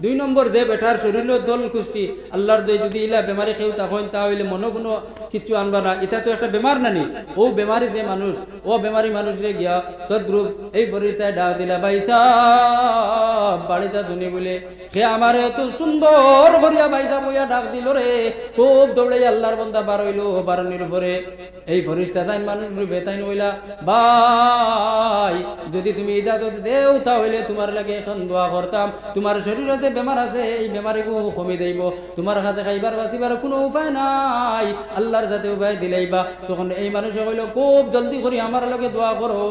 দুই নম্বর যে বেটার শরীরের দল কুষ্টি আল্লাহর দই যদি ইলা বেমারি খেউ তখন তাহলে মনে কোনো কিছু আনবা না, এটা তো একটা বেমার নানি। ও বেমারি যে মানুষ, ও বেমারি মানুষ রে গিয়া তদ্রুপ এই ফরিস্তায় ডাক দিলা, বাইসা বাড়িটা শুনি বলে সে আমার এত সুন্দর করিয়া বাইসা বইয়া ডাক দিল রে। খুব দৌড়ে আল্লাহর বন্দা বার হইল। বারণের পরে এই ফরিস্তা তাই মানুষ রূপে তাই নইলা, ভাই যদি তুমি ইজাজত দেও তাহলে তোমার লাগে এখন দোয়া করতাম। তোমার শরীরে বেমার আছে, এই বেমারে কমে যাইব, তোমার কাছে খাইবার বাঁচিবার কোনো উপায় নাই, আল্লাহর যাতে উপায় দিলাইবা। তখন এই মানুষে কইল, খুব জলদি করি আমার লগে দোয়া করো।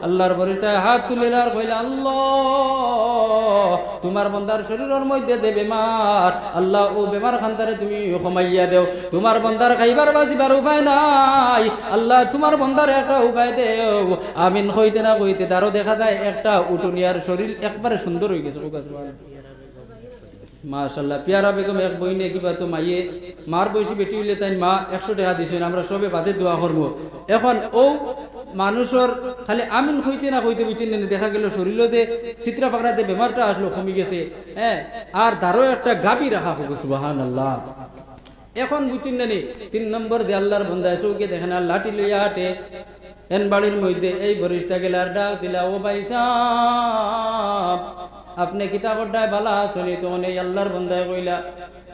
আল্লাহর ফরিস্তায় হাত তুলে আর কইলা, আল্লাহ তোমার বন্দার শরীরের মধ্যে যে বেমার, আল্লাহ ও বেমার খান্তারে তুমি কমাইয়া দেও। তোমার বন্দার খাইবার বাঁচিবার উপায় নাই, আল্লাহ তোমার বন্দার একটা উপায় দেও। আমিন কইতে না কইতে তারও দেখা যায় একটা উটুনিয়ার শরীর একবারে সুন্দর হয়ে গেছে। মাশাআল্লাহ। পিয়ারা বেগম এক বইনে কিবা তো মাইয়ে মার বয়সী বেটি হইলে তাই মা 100 টাকা দিছেন, আমরা সবে বাদে দোয়া করবো। এখন ও মানুষের খালি আমিন হইতে না হইতে বুঝছেন, দেখা গেল শরীরে যে চিত্রা পাকড়া যে বেমারটা আসলো কমে গেছে, হ্যাঁ, আর তারও একটা গাবি রাখা হোক। সুবহানাল্লাহ। এখন বুঝছেন জানি 3 নম্বর দিয়ে আল্লাহর বান্দা চৌকে দেখেন আর লাঠি লইয়া হাঁটে এন বাড়ির মধ্যে এই ফরিস্তা গেলার ডাক দিলা, ও ভাই সাহেব আপনি কিতা করডায় বালা শুনি তো এই আল্লাহর বান্দায় কইলা,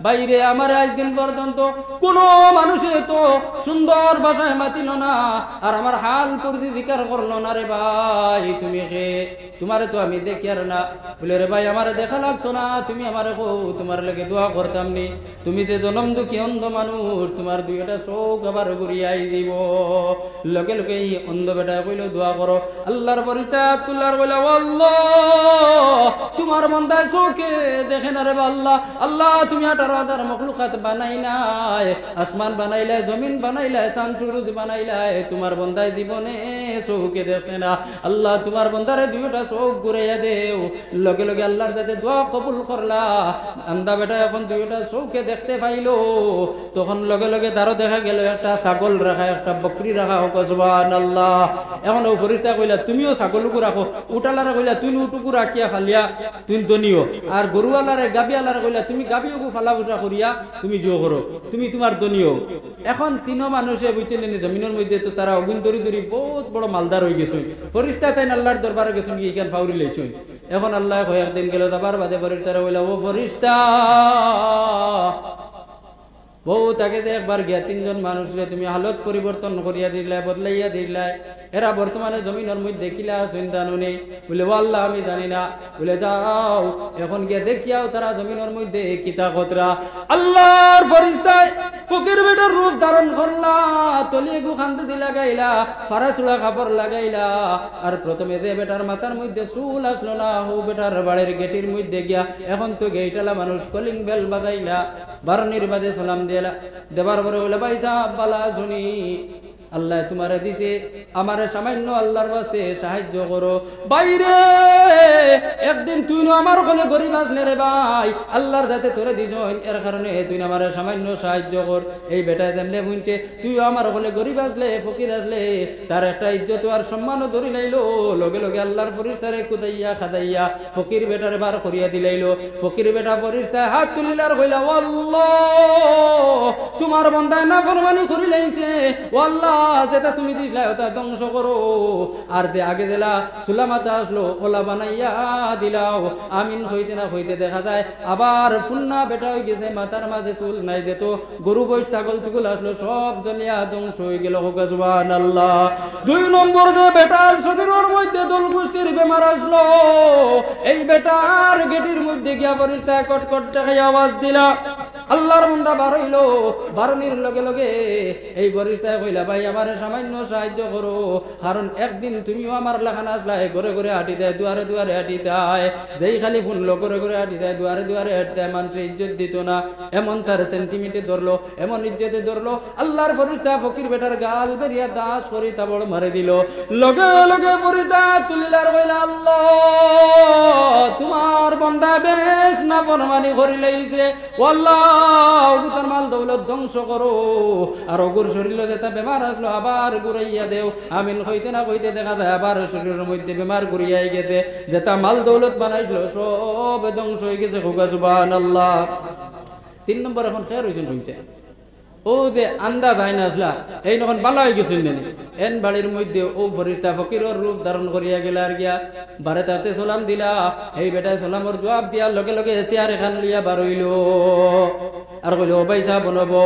বাইরে আমার আজ দিন পর্যন্ত কোন মানুষে তো সুন্দর ভাষায় মাতিল না আর আমার হাল পরিচি জিকার করলো না রে ভাই, তুমি কে? তোমারে তো আমি দেখি আর না। বলে রে ভাই আমারে দেখা লাগতো না, তুমি আমারে কো তোমার লাগে দোয়া করতাম নি, তুমি যে জনম দুঃখী অন্ধ মানুষ, তোমার দুইটা চোখ আবার ঘুরিয়াই দিব। লগে লগে এই অন্ধ বেটা কইল দোয়া করো। আল্লাহর ফরিস্তা তুল্লার কইলা, আল্লাহ তোমার বান্দা চোখে দেখে না রে আল্লাহ, আল্লাহ তুমি 18,000 মখলুকাত বানাইলাই, আসমান বানাইলাই, জমিন বানাইলাই, চাঁদ সূরজ বানাইলাই, তোমার বান্দায় জীবনে চোখে দেখছে না। আল্লাহ তোমার বান্দারে দুইটা চোখ ঘুরাইয়া দেও। লগে লগে আল্লাহর যাতে দোয়া কবুল করলা। আন্দা বেটা এখন দুইটা চোখে দেখতে পাইলো, তখন লগে লগে তারও দেখা গেল একটা ছাগল রাখা, একটা বকরি রাখা। সুবহানাল্লাহ। এখন ও ফরিস্তা কইলা, তুমিও ছাগলকু রাখো। উটালারে কইলা, তুই উটুকু রাখিয়া খালিয়া তুই দনিও। আর গরুওয়ালারে গাবিওয়ালারে কইলা, তুমি গাবিওকু ফালা ফুটা করিয়া তুমি জিও করো, তুমি তোমার দনিও। এখন তিনো মানুষে বুঝছেন জমিনের মধ্যে তো তারা অগুন দরি দরি বহুত বড় মালদার হয়ে গেছে। ফরিস্তা তাই আল্লাহর দরবারে গেছেন, এইখান ফাউরি লাইছেন। এখন আল্লাহ কয়েকদিন গেল, তারপর বাদে ফরিস্তারা কইলা, ও ফরিস্তা বহু তাকে যে একবার গিয়া 3 জন মানুষরে তুমি হালত পরিবর্তন করিয়া দিলাই, বদলাইয়া দিলাই, এরা বর্তমানে জমিনের মধ্যে কিলা চিন্তা নুনি। বলে ও আল্লাহ আমি জানি না। বলে যাও এখন গিয়া দেখিয়াও তারা জমিনের মধ্যে কিতা কতরা। আল্লাহর ফরিস্তায় ফকির বেটার রূপ ধারণ করলা, তলিয়ে গু খান্তে দিলা গাইলা, ফারাসুলা কাপড় লাগাইলা। আর প্রথমে যে বেটার মাথার মধ্যে চুল আসলো না, ও বেটার বাড়ির গেটির মধ্যে গিয়া এখন তো গেইটালা মানুষ কলিং বেল বাজাইলা, বারনির বাদে সালাম দিলা। দেবার পরে বলে, ভাই সাহেব বালা শুনি, আল্লাহ তোমারে দিছে, আমারে সামান্য আল্লাহর বাস্তে সাহায্য করো। বাইরে একদিন তুই আমার কোলে গরিব আসলে রে ভাই, আল্লাহর যাতে তোরে দিছ, এর কারণে তুই আমারে সামান্য সাহায্য কর। এই বেটা যেমনে বুঝছে তুই আমার কোলে গরিব আসলে, ফকির আসলে, তার একটা ইজ্জত আর সম্মানও ধরি লাইলো। লগে লগে আল্লাহর ফরিস্তারে কুদাইয়া খাদাইয়া ফকির বেটারে বার করিয়া দিলাইলো। ফকির বেটা ফরিস্তায় হাত তুলিলার কইলা, আল্লাহ তোমার বান্দায় না ফরমানি করি লাইছে, আল্লাহ যেটা তুমি দিলা ওটা ধ্বংস করো। আর যে আগে দিলা সুলামাতা আসলো, ওলা বানাইয়া দিলাও। আমিন হইতে না হইতে দেখা যায় আবার ফুন্না বেটা হয়ে গেছে, মাথার মাঝে চুল নাই, যেত গরু বই ছাগল চুগুল আসলো, সব জ্বলিয়া ধ্বংস হয়ে গেল। সুবহানাল্লাহ। 2 নম্বর যে বেটার শরীরের মধ্যে দলকুষ্টির বেমার আসলো, এই বেটার গেটির মধ্যে গিয়া ফরিস্তা কটকট টাকায় আওয়াজ দিলা। আল্লাহর বান্দা বার হইলো, বারনির লগে লগে এই ফরিস্তায় কইলা, ভাই আমারে সামান্য সাহায্য করো, কারণ একদিন তুমিও আমার লেখান আসলাই, ঘরে ঘরে হাঁটি দেয়, দুয়ারে দুয়ারে হাঁটি দেয়, যেই খালি ফুনলো ঘরে ঘরে হাঁটি দেয়, দুয়ারে দুয়ারে হাঁটি দেয়, মানুষের ইজ্জত দিত না, এমন তার সেন্টিমিটে ধরলো, এমন ইজ্জতে ধরলো। আল্লাহর ফরিস্তা ফকির বেটার গাল বেরিয়া দাস করি তাবড় মারে দিল। লগে লগে ফরিস্তা তুলিলার কইলা, আল্লাহ তোমার বান্দা বেশ না ফরমানি করি লাইছে, আল্লাহ তার মাল দৌলত ধ্বংস করো। আর অগুর শরীরে যেটা বেমার আসলো আবার ঘুরাইয়া দেও। আমিন হইতে না হইতে দেখা যায় আবার শরীরের মধ্যে বেমার ঘুরিয়াই গেছে, যেটা মাল দৌলত বানাইছিল সব ধ্বংস হয়ে গেছে। সুবহানাল্লাহ। 3 নম্বর এখন খেয়ার হয়েছেন হইছে, ও যে আন্দা যায় না আসলা এই নখন বালা হয়ে গেছিল নেনি। এন বাড়ির মধ্যে ও ফরিস্তা ফকিরের রূপ ধারণ করিয়া গেল। আর গিয়া বারে তাতে সালাম দিলা, এই বেটায় সালামর জবাব দিয়া লগে লগে চেয়ার এখান লিয়া বার হইল। আর কইল, ও ভাই সাহেব বলবো।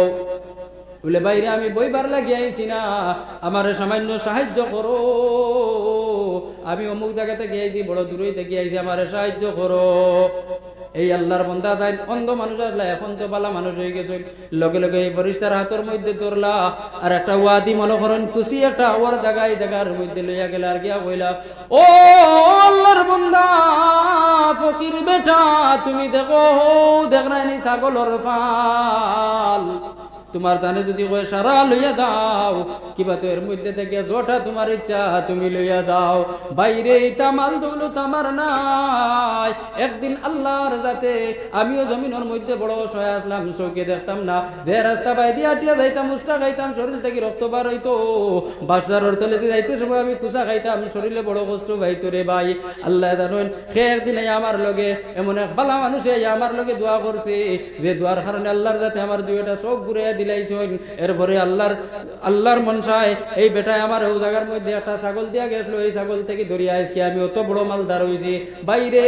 বলে, বাইরে আমি বইবার লাগিয়ে আইছি না, আমার সামান্য সাহায্য করো, আমি অমুক জায়গাতে গিয়েছি, বড় দূরে গিয়েছি, আমার সাহায্য করো। এই আল্লাহর বান্দা যাই অন্ধ মানুষ আসলা, এখন তো বালা মানুষ হয়ে গেছে। লগে লগে এই ফরিস্তার হাতের মধ্যে ধরলা, আর একটা ওয়াদি মনে করেন খুশি একটা ওর জায়গায় জায়গার মধ্যে লইয়া গেল। আর গিয়া কইলা, ও আল্লাহর বান্দা ফকির বেটা, তুমি দেখো দেখ নাই ছাগলের ফাল, তোমার জানে যদি কয় সারা লইয়া দাও কিবা তো এর মধ্যে থেকে জোটা তোমার ইচ্ছা তুমি লইয়া দাও বাইরে এটা মাল দৌলত আমার নাই একদিন আল্লাহর যাতে আমিও জমিনের মধ্যে বড় অসহায় আসলাম চোখে দেখতাম না যে রাস্তা বাই দিয়ে আটিয়া যাইতাম মুস্তা খাইতাম শরীর থেকে রক্ত বার হইতো বাসার তলে দিয়ে যাইতে সময় আমি কুচা খাইতাম শরীরে বড় কষ্ট ভাইতো রে ভাই আল্লাহ জানেন সে একদিন আমার লগে এমন এক বালা মানুষে আমার লগে দোয়া করছে যে দোয়ার কারণে আল্লাহর যাতে আমার দুইটা চোখ ঘুরাইয়া দিলাইছেন এরপরে আল্লাহর মনসায় এই বেটায় আমার ওই জায়গার মধ্যে একটা ছাগল দিয়া গেছিল এই ছাগল থেকে ধরিয়া আজকে আমি অত বড় মালদার হয়েছি বাইরে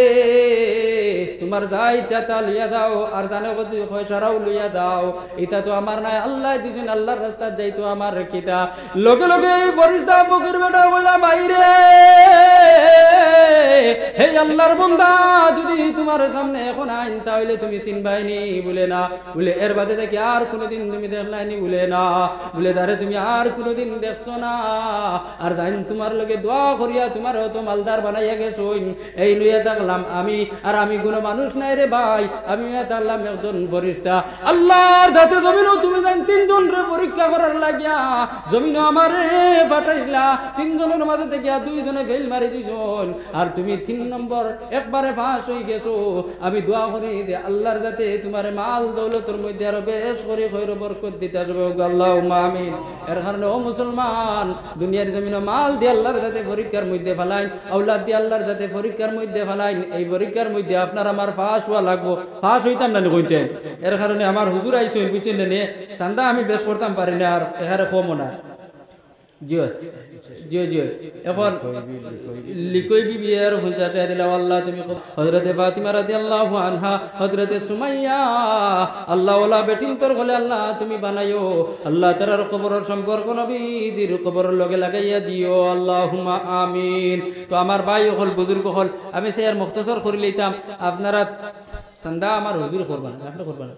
তোমার যা ইচ্ছা তা লইয়া দাও আর জানে পয়সারাও লইয়া দাও এটা তো আমার নাই আল্লাহ দিছেন আল্লাহর রাস্তা যাইতো আমার কিতা লগে লগে ফরিস্তা ফকির বেটা বলা বাইরে হে আল্লাহর বান্দা যদি তোমার সামনে এখন আইন তাহলে তুমি চিনবাইনি বলে না বলে এর বাদে দেখি আর কোনোদিন তুমি দেখলাইনি বলে না বলে দারে তুমি আর কোনোদিন দেখছো না আর জান তোমার লগে দোয়া করিয়া তোমার তো মালদার বানাইয়া গেছো এই লইয়া দেখলাম আমি আর আমি কোনো মানুষ নাই রে ভাই আমি দেখলাম একজন ফরিস্তা আল্লাহর দাতে জমিনও তুমি জান তিনজন রে পরীক্ষা করার লাগিয়া জমিনও আমারে পাঠাইলা তিনজনের মাঝে থেকে দুইজনে ফেল মারি দিছন আর তুমি 3 নম্বর একবারে ফাঁস হয়ে গেছো আমি দোয়া করি যে আল্লাহর যাতে তোমার মাল দৌলতের মধ্যে আরো বেশ করে খৈর বরকত দিতে আসবে আল্লাহুম্মা আমিন এর কারণে ও মুসলমান দুনিয়ার জমিনে মাল দিয়ে আল্লাহর যাতে পরীক্ষার মধ্যে ফেলাইন আওলাদ দিয়ে আল্লাহর যাতে পরীক্ষার মধ্যে ফেলাইন এই পরীক্ষার মধ্যে আপনার আমার ফাঁস হওয়া লাগবো ফাঁস হইতাম না কইছেন এর কারণে আমার হুজুর আইছেন বুঝছেন না চান্দা আমি বেশ করতাম পারি না আর এখানে কমও না জি জি জি এখন লিকই বিবিয়ার হুজাতে দিলা আল্লাহ তুমি হযরতে ফাতিমা রাদিয়াল্লাহু আনহা হযরতে সুমাইয়া আল্লাহ ওয়ালা বেটিন তোর বলে আল্লাহ তুমি বানাইও আল্লাহ তাআলার কবরের সম্পর্ক নবীজির কবরের লগে লাগাইয়া দিও আল্লাহুম্মা আমিন তো আমার ভাই হল বুজুর্গ হল আমি সের মুখতাসর করে লইতাম আপনারা চান্দা আমার হুজুর করবেন আপনি করবেন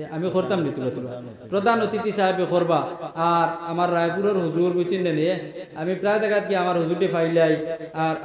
আমি করতাম নি তুলা প্রধান অতিথি সাহেব করবা আর আমার রায়পুরের হুজুর বুঝছেন আমি প্রায় জায়গা কি আমার হুজুরটি ফাইলাই আর